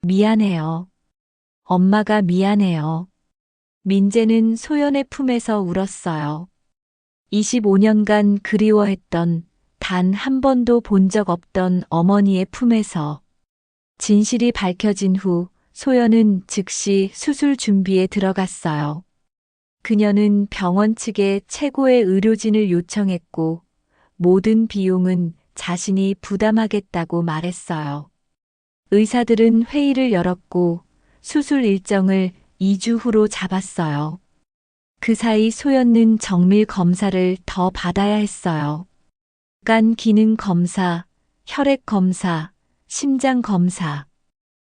S1: 미안해요. 엄마가 미안해요. 민재는 소연의 품에서 울었어요. 25년간 그리워했던 단 한 번도 본 적 없던 어머니의 품에서. 진실이 밝혀진 후 소연은 즉시 수술 준비에 들어갔어요. 그녀는 병원 측에 최고의 의료진을 요청했고 모든 비용은 자신이 부담하겠다고 말했어요. 의사들은 회의를 열었고 수술 일정을 2주 후로 잡았어요. 그 사이 소연은 정밀 검사를 더 받아야 했어요. 간 기능 검사, 혈액 검사, 심장 검사.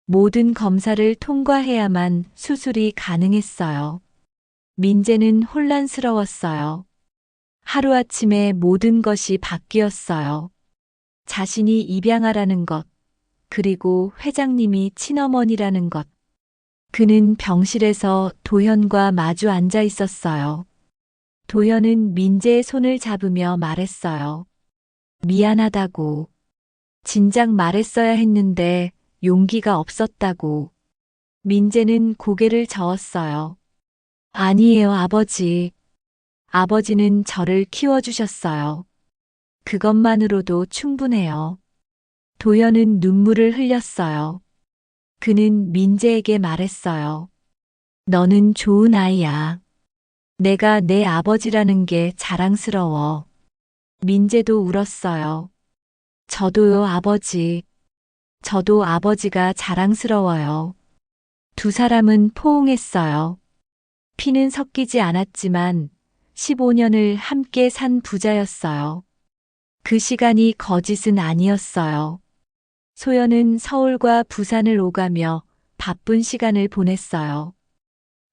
S1: 모든 검사를 통과해야만 수술이 가능했어요. 민재는 혼란스러웠어요. 하루아침에 모든 것이 바뀌었어요. 자신이 입양하라는 것, 그리고 회장님이 친어머니라는 것. 그는 병실에서 도현과 마주 앉아 있었어요. 도현은 민재의 손을 잡으며 말했어요. 미안하다고. 진작 말했어야 했는데 용기가 없었다고. 민재는 고개를 저었어요. 아니에요, 아버지. 아버지는 저를 키워주셨어요. 그것만으로도 충분해요. 도연은 눈물을 흘렸어요. 그는 민재에게 말했어요. 너는 좋은 아이야. 내가 내 아버지라는 게 자랑스러워. 민재도 울었어요. 저도요, 아버지. 저도 아버지가 자랑스러워요. 두 사람은 포옹했어요. 피는 섞이지 않았지만 15년을 함께 산 부자였어요. 그 시간이 거짓은 아니었어요. 소연은 서울과 부산을 오가며 바쁜 시간을 보냈어요.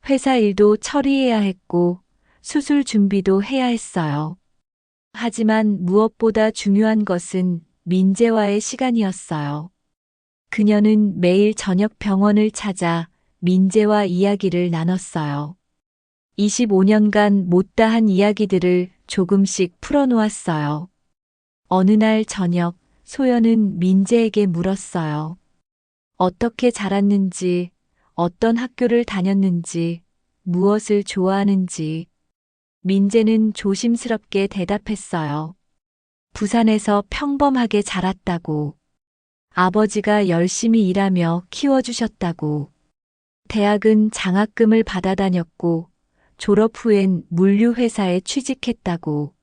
S1: 회사 일도 처리해야 했고 수술 준비도 해야 했어요. 하지만 무엇보다 중요한 것은 민재와의 시간이었어요. 그녀는 매일 저녁 병원을 찾아 민재와 이야기를 나눴어요. 25년간 못다한 이야기들을 조금씩 풀어놓았어요. 어느 날 저녁 소연은 민재에게 물었어요. 어떻게 자랐는지, 어떤 학교를 다녔는지, 무엇을 좋아하는지. 민재는 조심스럽게 대답했어요. 부산에서 평범하게 자랐다고. 아버지가 열심히 일하며 키워주셨다고. 대학은 장학금을 받아 다녔고 졸업 후엔 물류회사에 취직했다고.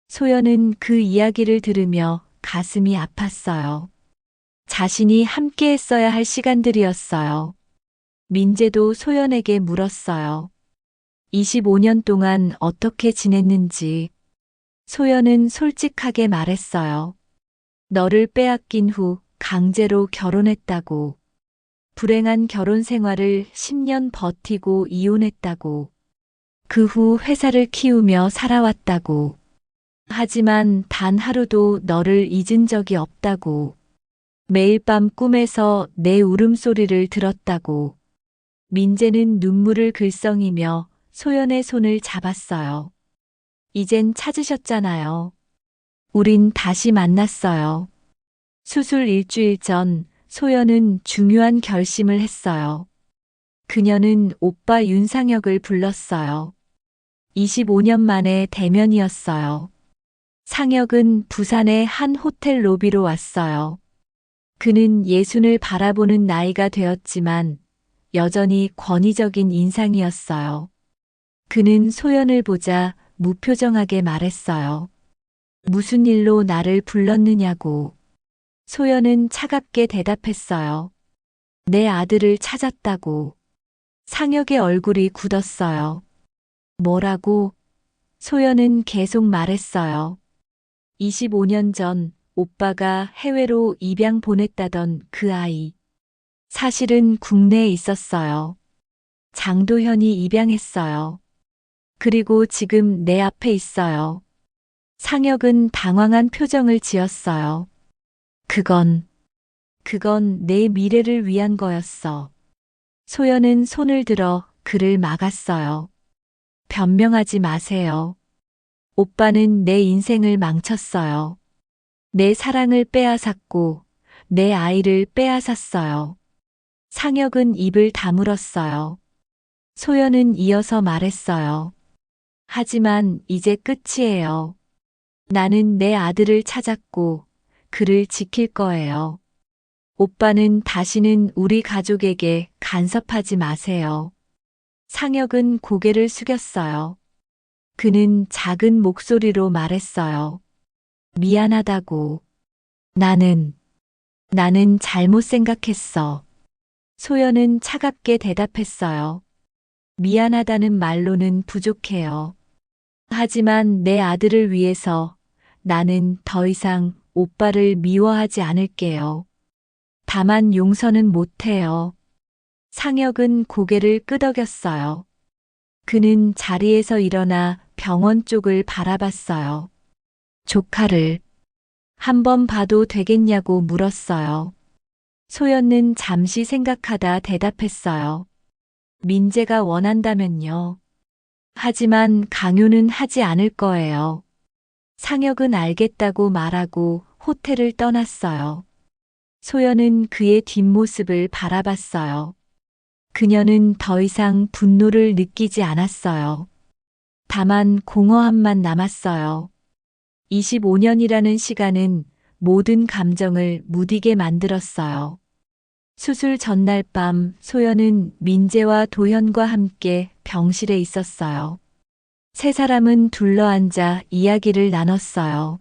S1: 소연은 그 이야기를 들으며 가슴이 아팠어요. 자신이 함께 했어야 할 시간들이었어요. 민재도 소연에게 물었어요. 25년 동안 어떻게 지냈는지. 소연은 솔직하게 말했어요. 너를 빼앗긴 후 강제로 결혼했다고. 불행한 결혼 생활을 10년 버티고 이혼했다고. 그 후 회사를 키우며 살아왔다고. 하지만 단 하루도 너를 잊은 적이 없다고. 매일 밤 꿈에서 내 울음소리를 들었다고. 민재는 눈물을 글썽이며 소연의 손을 잡았어요. 이젠 찾으셨잖아요. 우린 다시 만났어요. 수술 일주일 전 소연은 중요한 결심을 했어요. 그녀는 오빠 윤상혁을 불렀어요. 25년 만에 대면이었어요. 상혁은 부산의 한 호텔 로비로 왔어요. 그는 예순을 바라보는 나이가 되었지만 여전히 권위적인 인상이었어요. 그는 소연을 보자 무표정하게 말했어요. 무슨 일로 나를 불렀느냐고. 소연은 차갑게 대답했어요. 내 아들을 찾았다고. 상혁의 얼굴이 굳었어요. 뭐라고? 소연은 계속 말했어요. 25년 전 오빠가 해외로 입양 보냈다던 그 아이. 사실은 국내에 있었어요. 장도현이 입양했어요. 그리고 지금 내 앞에 있어요. 상혁은 당황한 표정을 지었어요. 그건 내 미래를 위한 거였어. 소연은 손을 들어 그를 막았어요. 변명하지 마세요. 오빠는 내 인생을 망쳤어요. 내 사랑을 빼앗았고 내 아이를 빼앗았어요. 상혁은 입을 다물었어요. 소연은 이어서 말했어요. 하지만 이제 끝이에요. 나는 내 아들을 찾았고 그를 지킬 거예요. 오빠는 다시는 우리 가족에게 간섭하지 마세요. 상혁은 고개를 숙였어요. 그는 작은 목소리로 말했어요. 미안하다고. 나는 잘못 생각했어. 소연은 차갑게 대답했어요. 미안하다는 말로는 부족해요. 하지만 내 아들을 위해서 나는 더 이상 오빠를 미워하지 않을게요. 다만 용서는 못해요. 상혁은 고개를 끄덕였어요. 그는 자리에서 일어나 병원 쪽을 바라봤어요. 조카를 한 번 봐도 되겠냐고 물었어요. 소연은 잠시 생각하다 대답했어요. 민재가 원한다면요. 하지만 강요는 하지 않을 거예요. 상혁은 알겠다고 말하고 호텔을 떠났어요. 소연은 그의 뒷모습을 바라봤어요. 그녀는 더 이상 분노를 느끼지 않았어요. 다만 공허함만 남았어요. 25년이라는 시간은 모든 감정을 무디게 만들었어요. 수술 전날 밤 소연은 민재와 도현과 함께 병실에 있었어요. 세 사람은 둘러앉아 이야기를 나눴어요.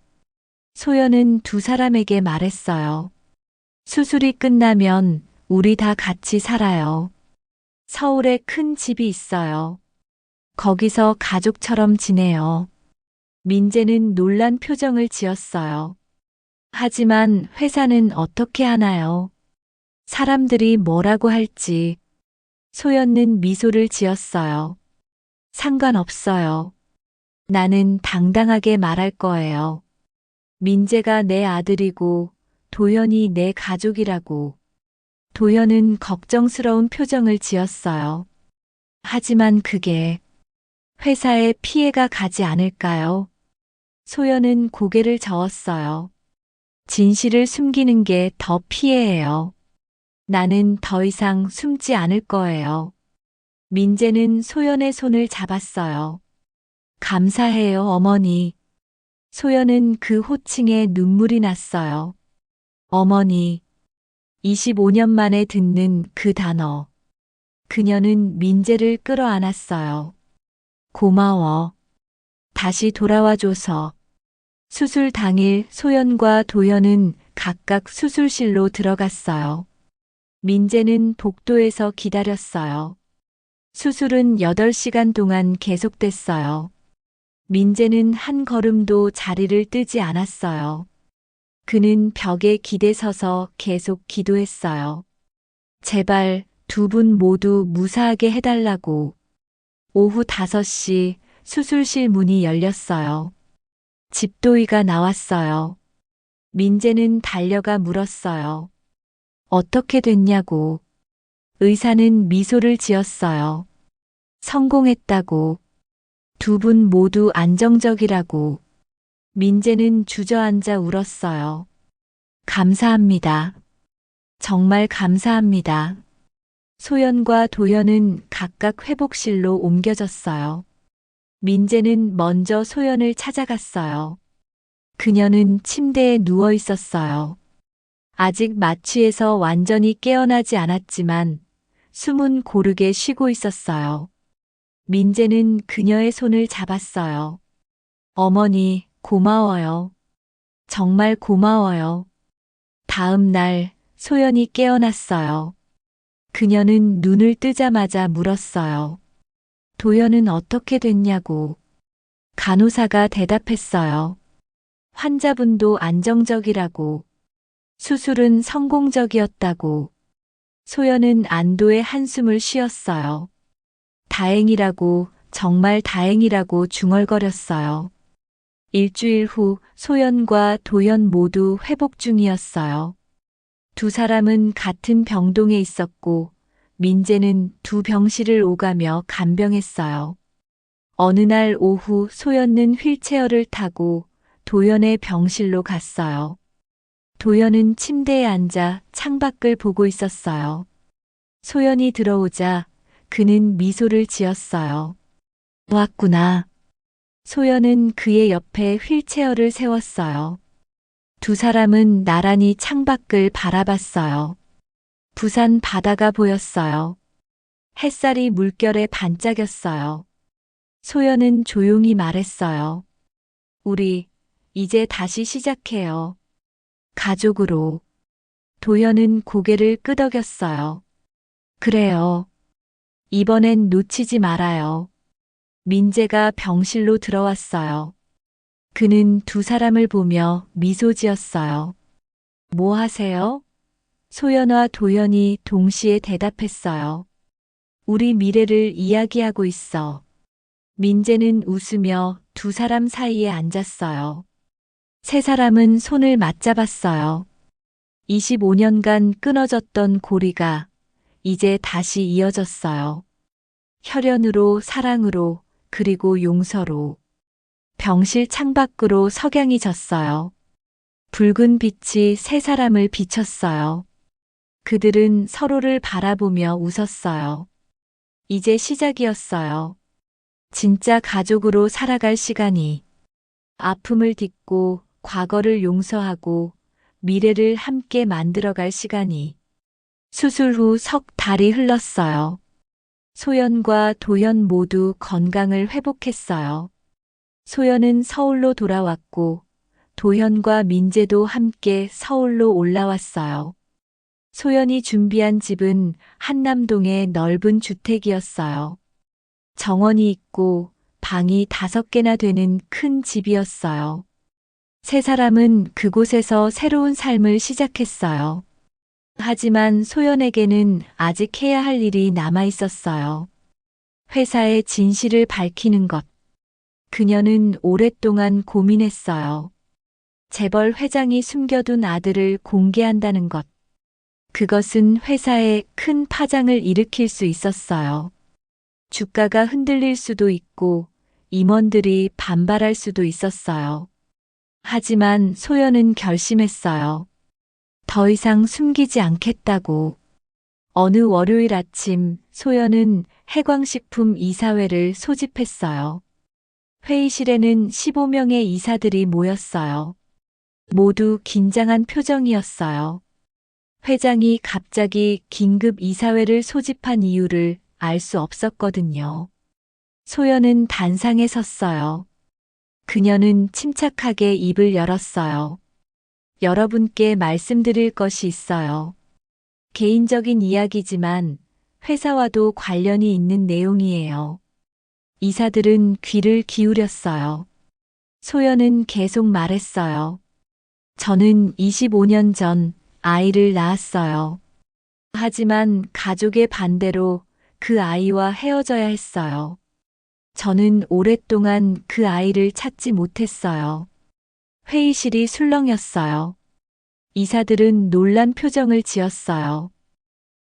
S1: 소연은 두 사람에게 말했어요. 수술이 끝나면 우리 다 같이 살아요. 서울에 큰 집이 있어요. 거기서 가족처럼 지내요. 민재는 놀란 표정을 지었어요. 하지만 회사는 어떻게 하나요? 사람들이 뭐라고 할지. 소연은 미소를 지었어요. 상관없어요. 나는 당당하게 말할 거예요. 민재가 내 아들이고 도현이 내 가족이라고. 도현은 걱정스러운 표정을 지었어요. 하지만 그게 회사에 피해가 가지 않을까요? 소연은 고개를 저었어요. 진실을 숨기는 게 더 피해예요. 나는 더 이상 숨지 않을 거예요. 민재는 소연의 손을 잡았어요. 감사해요, 어머니. 소연은 그 호칭에 눈물이 났어요. 어머니, 25년 만에 듣는 그 단어. 그녀는 민재를 끌어안았어요. 고마워. 다시 돌아와줘서. 수술 당일 소연과 도연은 각각 수술실로 들어갔어요. 민재는 복도에서 기다렸어요. 수술은 8시간 동안 계속됐어요. 민재는 한 걸음도 자리를 뜨지 않았어요. 그는 벽에 기대 서서 계속 기도했어요. 제발 두 분 모두 무사하게 해달라고. 오후 5시 수술실 문이 열렸어요. 집도의가 나왔어요. 민재는 달려가 물었어요. 어떻게 됐냐고. 의사는 미소를 지었어요. 성공했다고. 두 분 모두 안정적이라고. 민재는 주저앉아 울었어요. 감사합니다. 정말 감사합니다. 소연과 도연은 각각 회복실로 옮겨졌어요. 민재는 먼저 소연을 찾아갔어요. 그녀는 침대에 누워 있었어요. 아직 마취에서 완전히 깨어나지 않았지만 숨은 고르게 쉬고 있었어요. 민재는 그녀의 손을 잡았어요. 어머니, 고마워요. 정말 고마워요. 다음 날 소연이 깨어났어요. 그녀는 눈을 뜨자마자 물었어요. 도연은 어떻게 됐냐고. 간호사가 대답했어요. 환자분도 안정적이라고. 수술은 성공적이었다고. 소연은 안도의 한숨을 쉬었어요. 다행이라고, 정말 다행이라고 중얼거렸어요. 일주일 후 소연과 도연 모두 회복 중이었어요. 두 사람은 같은 병동에 있었고, 민재는 두 병실을 오가며 간병했어요. 어느 날 오후 소연은 휠체어를 타고 도연의 병실로 갔어요. 도연은 침대에 앉아 창밖을 보고 있었어요. 소연이 들어오자 그는 미소를 지었어요. 왔구나. 소연은 그의 옆에 휠체어를 세웠어요. 두 사람은 나란히 창밖을 바라봤어요. 부산 바다가 보였어요. 햇살이 물결에 반짝였어요. 소연은 조용히 말했어요. 우리 이제 다시 시작해요. 가족으로. 도연은 고개를 끄덕였어요. 그래요. 이번엔 놓치지 말아요. 민재가 병실로 들어왔어요. 그는 두 사람을 보며 미소 지었어요. 뭐 하세요? 소연과 도연이 동시에 대답했어요. 우리 미래를 이야기하고 있어. 민재는 웃으며 두 사람 사이에 앉았어요. 세 사람은 손을 맞잡았어요. 25년간 끊어졌던 고리가 이제 다시 이어졌어요. 혈연으로, 사랑으로, 그리고 용서로. 병실 창밖으로 석양이 졌어요. 붉은 빛이 세 사람을 비췄어요. 그들은 서로를 바라보며 웃었어요. 이제 시작이었어요. 진짜 가족으로 살아갈 시간이. 아픔을 딛고 과거를 용서하고 미래를 함께 만들어갈 시간이. 수술 후 석 달이 흘렀어요. 소연과 도연 모두 건강을 회복했어요. 소연은 서울로 돌아왔고 도연과 민재도 함께 서울로 올라왔어요. 소연이 준비한 집은 한남동의 넓은 주택이었어요. 정원이 있고 방이 5개나 되는 큰 집이었어요. 세 사람은 그곳에서 새로운 삶을 시작했어요. 하지만 소연에게는 아직 해야 할 일이 남아 있었어요. 회사의 진실을 밝히는 것. 그녀는 오랫동안 고민했어요. 재벌 회장이 숨겨둔 아들을 공개한다는 것. 그것은 회사에 큰 파장을 일으킬 수 있었어요. 주가가 흔들릴 수도 있고 임원들이 반발할 수도 있었어요. 하지만 소연은 결심했어요. 더 이상 숨기지 않겠다고. 어느 월요일 아침 소연은 해광식품 이사회를 소집했어요. 회의실에는 15명의 이사들이 모였어요. 모두 긴장한 표정이었어요. 회장이 갑자기 긴급 이사회를 소집한 이유를 알 수 없었거든요. 소연은 단상에 섰어요. 그녀는 침착하게 입을 열었어요. 여러분께 말씀드릴 것이 있어요. 개인적인 이야기지만 회사와도 관련이 있는 내용이에요. 이사들은 귀를 기울였어요. 소연은 계속 말했어요. 저는 25년 전 아이를 낳았어요. 하지만 가족의 반대로 그 아이와 헤어져야 했어요. 저는 오랫동안 그 아이를 찾지 못했어요. 회의실이 술렁였어요. 이사들은 놀란 표정을 지었어요.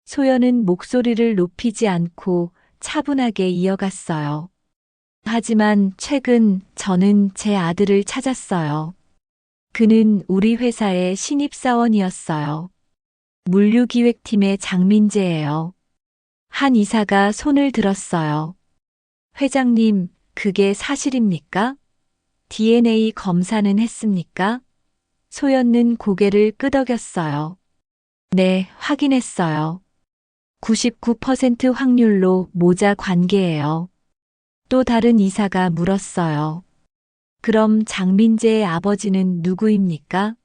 S1: 소연은 목소리를 높이지 않고 차분하게 이어갔어요. 하지만 최근 저는 제 아들을 찾았어요. 그는 우리 회사의 신입사원이었어요. 물류기획팀의 장민재예요. 한 이사가 손을 들었어요. 회장님, 그게 사실입니까? DNA 검사는 했습니까? 소연은 고개를 끄덕였어요. 네, 확인했어요. 99% 확률로 모자 관계예요. 또 다른 이사가 물었어요. 그럼 장민재의 아버지는 누구입니까?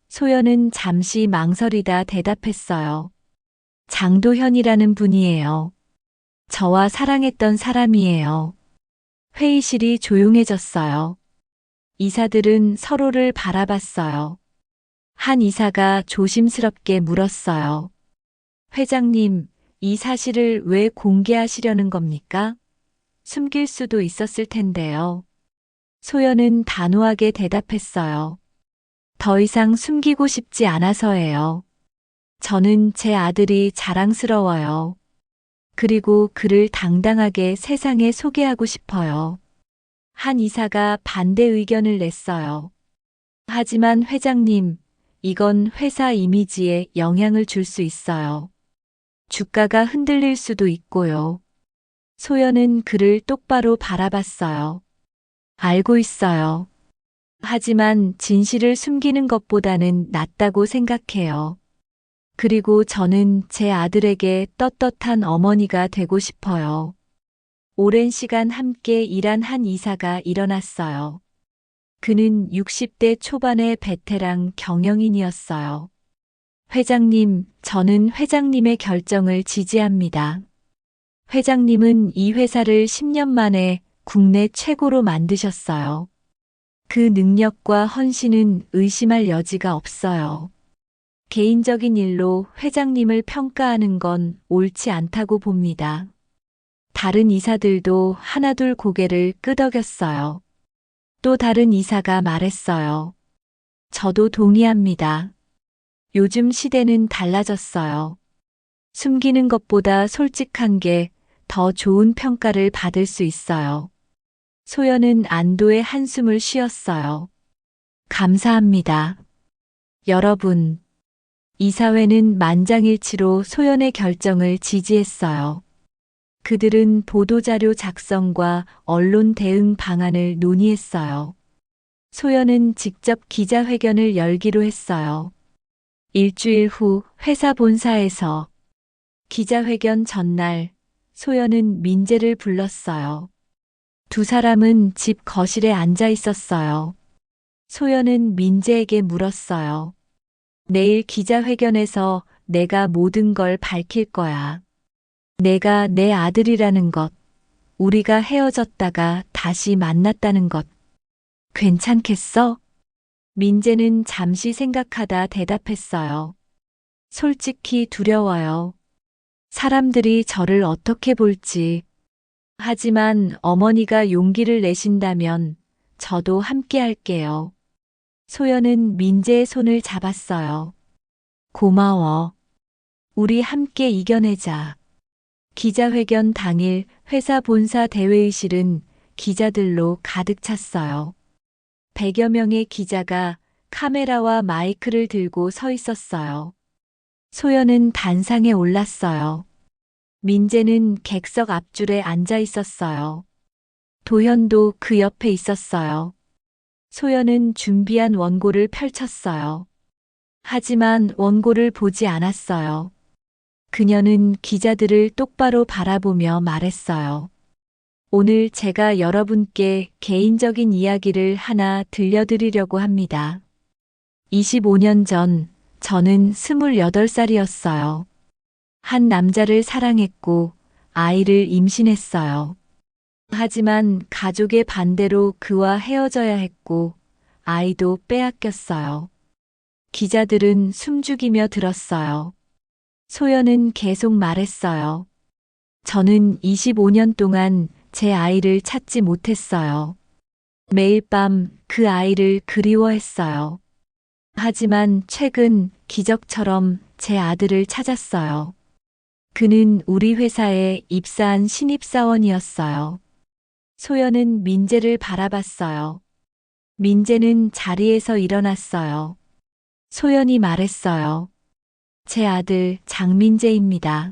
S1: 소연은 잠시 망설이다 대답했어요. 장도현이라는 분이에요. 저와 사랑했던 사람이에요. 회의실이 조용해졌어요. 이사들은 서로를 바라봤어요. 한 이사가 조심스럽게 물었어요. 회장님, 이 사실을 왜 공개하시려는 겁니까? 숨길 수도 있었을 텐데요. 소연은 단호하게 대답했어요. 더 이상 숨기고 싶지 않아서예요. 저는 제 아들이 자랑스러워요. 그리고 그를 당당하게 세상에 소개하고 싶어요. 한 이사가 반대 의견을 냈어요. 하지만 회장님, 이건 회사 이미지에 영향을 줄 수 있어요. 주가가 흔들릴 수도 있고요. 소연은 그를 똑바로 바라봤어요. 알고 있어요. 하지만 진실을 숨기는 것보다는 낫다고 생각해요. 그리고 저는 제 아들에게 떳떳한 어머니가 되고 싶어요. 오랜 시간 함께 일한 한 이사가 일어났어요. 그는 60대 초반의 베테랑 경영인이었어요. 회장님, 저는 회장님의 결정을 지지합니다. 회장님은 이 회사를 10년 만에 국내 최고로 만드셨어요. 그 능력과 헌신은 의심할 여지가 없어요. 개인적인 일로 회장님을 평가하는 건 옳지 않다고 봅니다. 다른 이사들도 하나둘 고개를 끄덕였어요. 또 다른 이사가 말했어요. 저도 동의합니다. 요즘 시대는 달라졌어요. 숨기는 것보다 솔직한 게 더 좋은 평가를 받을 수 있어요. 소연은 안도의 한숨을 쉬었어요. 감사합니다. 여러분, 이사회는 만장일치로 소연의 결정을 지지했어요. 그들은 보도자료 작성과 언론 대응 방안을 논의했어요. 소연은 직접 기자회견을 열기로 했어요. 일주일 후 회사 본사에서 기자회견 전날 소연은 민재를 불렀어요. 두 사람은 집 거실에 앉아 있었어요. 소연은 민재에게 물었어요. 내일 기자회견에서 내가 모든 걸 밝힐 거야. 내가 내 아들이라는 것, 우리가 헤어졌다가 다시 만났다는 것. 괜찮겠어? 민재는 잠시 생각하다 대답했어요. 솔직히 두려워요. 사람들이 저를 어떻게 볼지. 하지만 어머니가 용기를 내신다면 저도 함께 할게요. 소연은 민재의 손을 잡았어요. 고마워. 우리 함께 이겨내자. 기자회견 당일 회사 본사 대회의실은 기자들로 가득 찼어요. 100여 명의 기자가 카메라와 마이크를 들고 서 있었어요. 소연은 단상에 올랐어요. 민재는 객석 앞줄에 앉아 있었어요. 도현도 그 옆에 있었어요. 소연은 준비한 원고를 펼쳤어요. 하지만 원고를 보지 않았어요. 그녀는 기자들을 똑바로 바라보며 말했어요. 오늘 제가 여러분께 개인적인 이야기를 하나 들려드리려고 합니다. 25년 전, 저는 28살이었어요. 한 남자를 사랑했고, 아이를 임신했어요. 하지만 가족의 반대로 그와 헤어져야 했고, 아이도 빼앗겼어요. 기자들은 숨죽이며 들었어요. 소연은 계속 말했어요. 저는 25년 동안 제 아이를 찾지 못했어요. 매일 밤 그 아이를 그리워했어요. 하지만 최근 기적처럼 제 아들을 찾았어요. 그는 우리 회사에 입사한 신입사원이었어요. 소연은 민재를 바라봤어요. 민재는 자리에서 일어났어요. 소연이 말했어요. 제 아들 장민재입니다.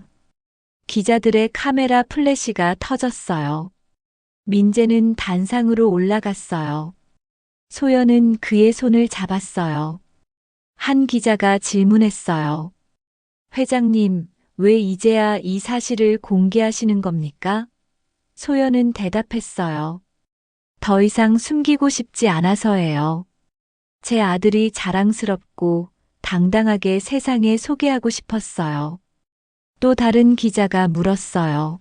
S1: 기자들의 카메라 플래시가 터졌어요. 민재는 단상으로 올라갔어요. 소연은 그의 손을 잡았어요. 한 기자가 질문했어요. 회장님, 왜 이제야 이 사실을 공개하시는 겁니까? 소연은 대답했어요. 더 이상 숨기고 싶지 않아서예요. 제 아들이 자랑스럽고 당당하게 세상에 소개하고 싶었어요. 또 다른 기자가 물었어요.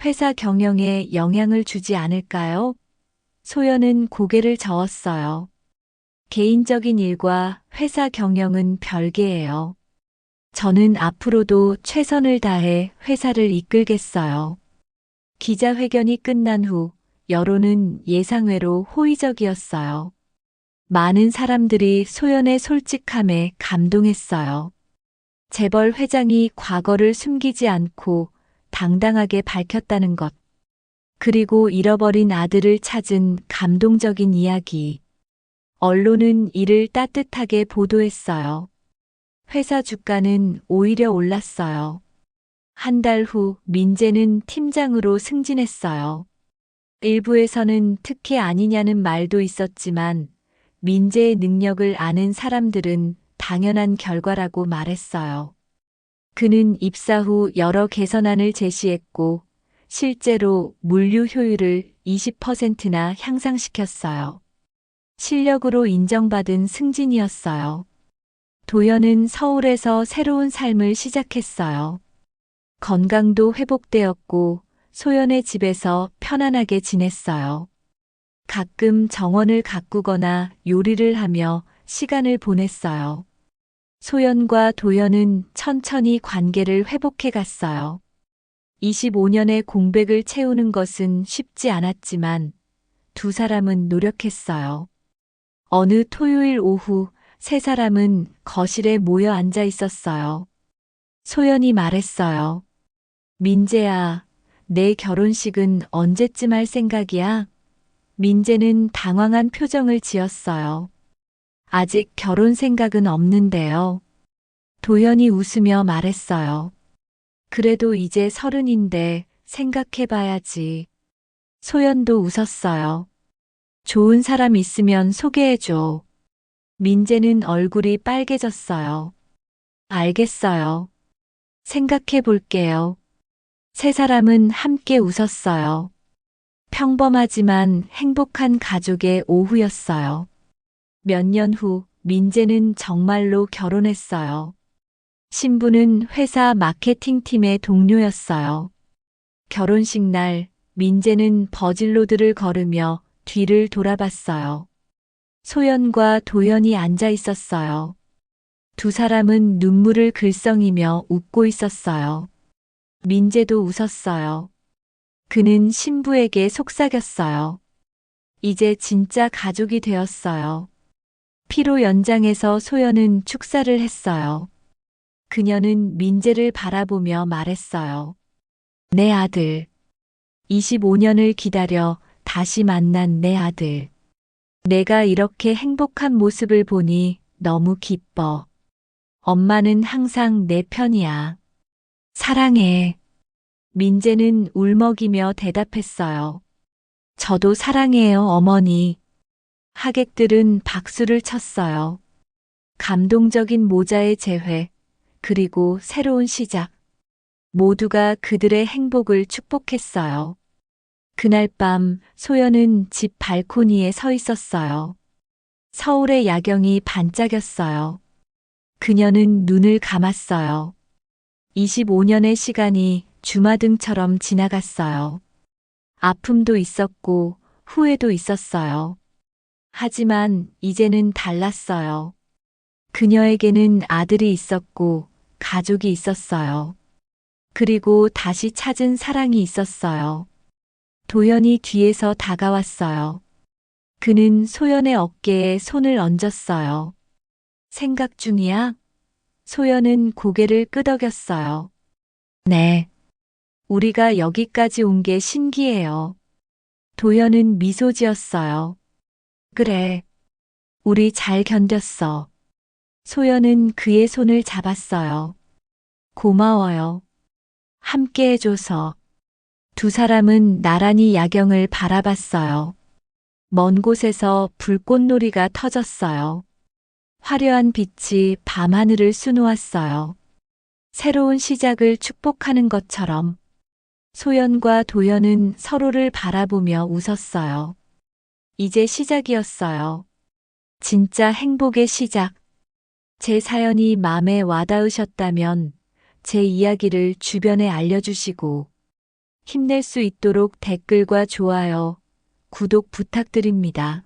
S1: 회사 경영에 영향을 주지 않을까요? 소연은 고개를 저었어요. 개인적인 일과 회사 경영은 별개예요. 저는 앞으로도 최선을 다해 회사를 이끌겠어요. 기자회견이 끝난 후 여론은 예상외로 호의적이었어요. 많은 사람들이 소연의 솔직함에 감동했어요. 재벌 회장이 과거를 숨기지 않고 당당하게 밝혔다는 것. 그리고 잃어버린 아들을 찾은 감동적인 이야기. 언론은 이를 따뜻하게 보도했어요. 회사 주가는 오히려 올랐어요. 한 달 후 민재는 팀장으로 승진했어요. 일부에서는 특혜 아니냐는 말도 있었지만 민재의 능력을 아는 사람들은 당연한 결과라고 말했어요. 그는 입사 후 여러 개선안을 제시했고 실제로 물류 효율을 20%나 향상시켰어요. 실력으로 인정받은 승진이었어요. 도연은 서울에서 새로운 삶을 시작했어요. 건강도 회복되었고 소연의 집에서 편안하게 지냈어요. 가끔 정원을 가꾸거나 요리를 하며 시간을 보냈어요. 소연과 도연은 천천히 관계를 회복해 갔어요. 25년의 공백을 채우는 것은 쉽지 않았지만 두 사람은 노력했어요. 어느 토요일 오후 세 사람은 거실에 모여 앉아 있었어요. 소연이 말했어요. 민재야, 내 결혼식은 언제쯤 할 생각이야? 민재는 당황한 표정을 지었어요. 아직 결혼 생각은 없는데요. 도연이 웃으며 말했어요. 그래도 이제 30인데 생각해봐야지. 소연도 웃었어요. 좋은 사람 있으면 소개해줘. 민재는 얼굴이 빨개졌어요. 알겠어요. 생각해 볼게요. 세 사람은 함께 웃었어요. 평범하지만 행복한 가족의 오후였어요. 몇 년 후 민재는 정말로 결혼했어요. 신부는 회사 마케팅팀의 동료였어요. 결혼식 날 민재는 버질로드를 걸으며 뒤를 돌아봤어요. 소연과 도연이 앉아 있었어요. 두 사람은 눈물을 글썽이며 웃고 있었어요. 민재도 웃었어요. 그는 신부에게 속삭였어요. 이제 진짜 가족이 되었어요. 피로 연장해서 소연은 축사를 했어요. 그녀는 민재를 바라보며 말했어요. 내 아들. 25년을 기다려 다시 만난 내 아들. 내가 이렇게 행복한 모습을 보니 너무 기뻐. 엄마는 항상 내 편이야. 사랑해. 민재는 울먹이며 대답했어요. 저도 사랑해요, 어머니. 하객들은 박수를 쳤어요. 감동적인 모자의 재회, 그리고 새로운 시작. 모두가 그들의 행복을 축복했어요. 그날 밤 소연은 집 발코니에 서 있었어요. 서울의 야경이 반짝였어요. 그녀는 눈을 감았어요. 25년의 시간이 주마등처럼 지나갔어요. 아픔도 있었고 후회도 있었어요. 하지만 이제는 달랐어요. 그녀에게는 아들이 있었고 가족이 있었어요. 그리고 다시 찾은 사랑이 있었어요. 도연이 뒤에서 다가왔어요. 그는 소연의 어깨에 손을 얹었어요. 생각 중이야? 소연은 고개를 끄덕였어요. 네. 우리가 여기까지 온 게 신기해요. 도연은 미소 지었어요. 그래. 우리 잘 견뎠어. 소연은 그의 손을 잡았어요. 고마워요. 함께 해줘서. 두 사람은 나란히 야경을 바라봤어요. 먼 곳에서 불꽃놀이가 터졌어요. 화려한 빛이 밤하늘을 수놓았어요. 새로운 시작을 축복하는 것처럼 소연과 도연은 서로를 바라보며 웃었어요. 이제 시작이었어요. 진짜 행복의 시작. 제 사연이 마음에 와닿으셨다면 제 이야기를 주변에 알려주시고 힘낼 수 있도록 댓글과 좋아요, 구독 부탁드립니다.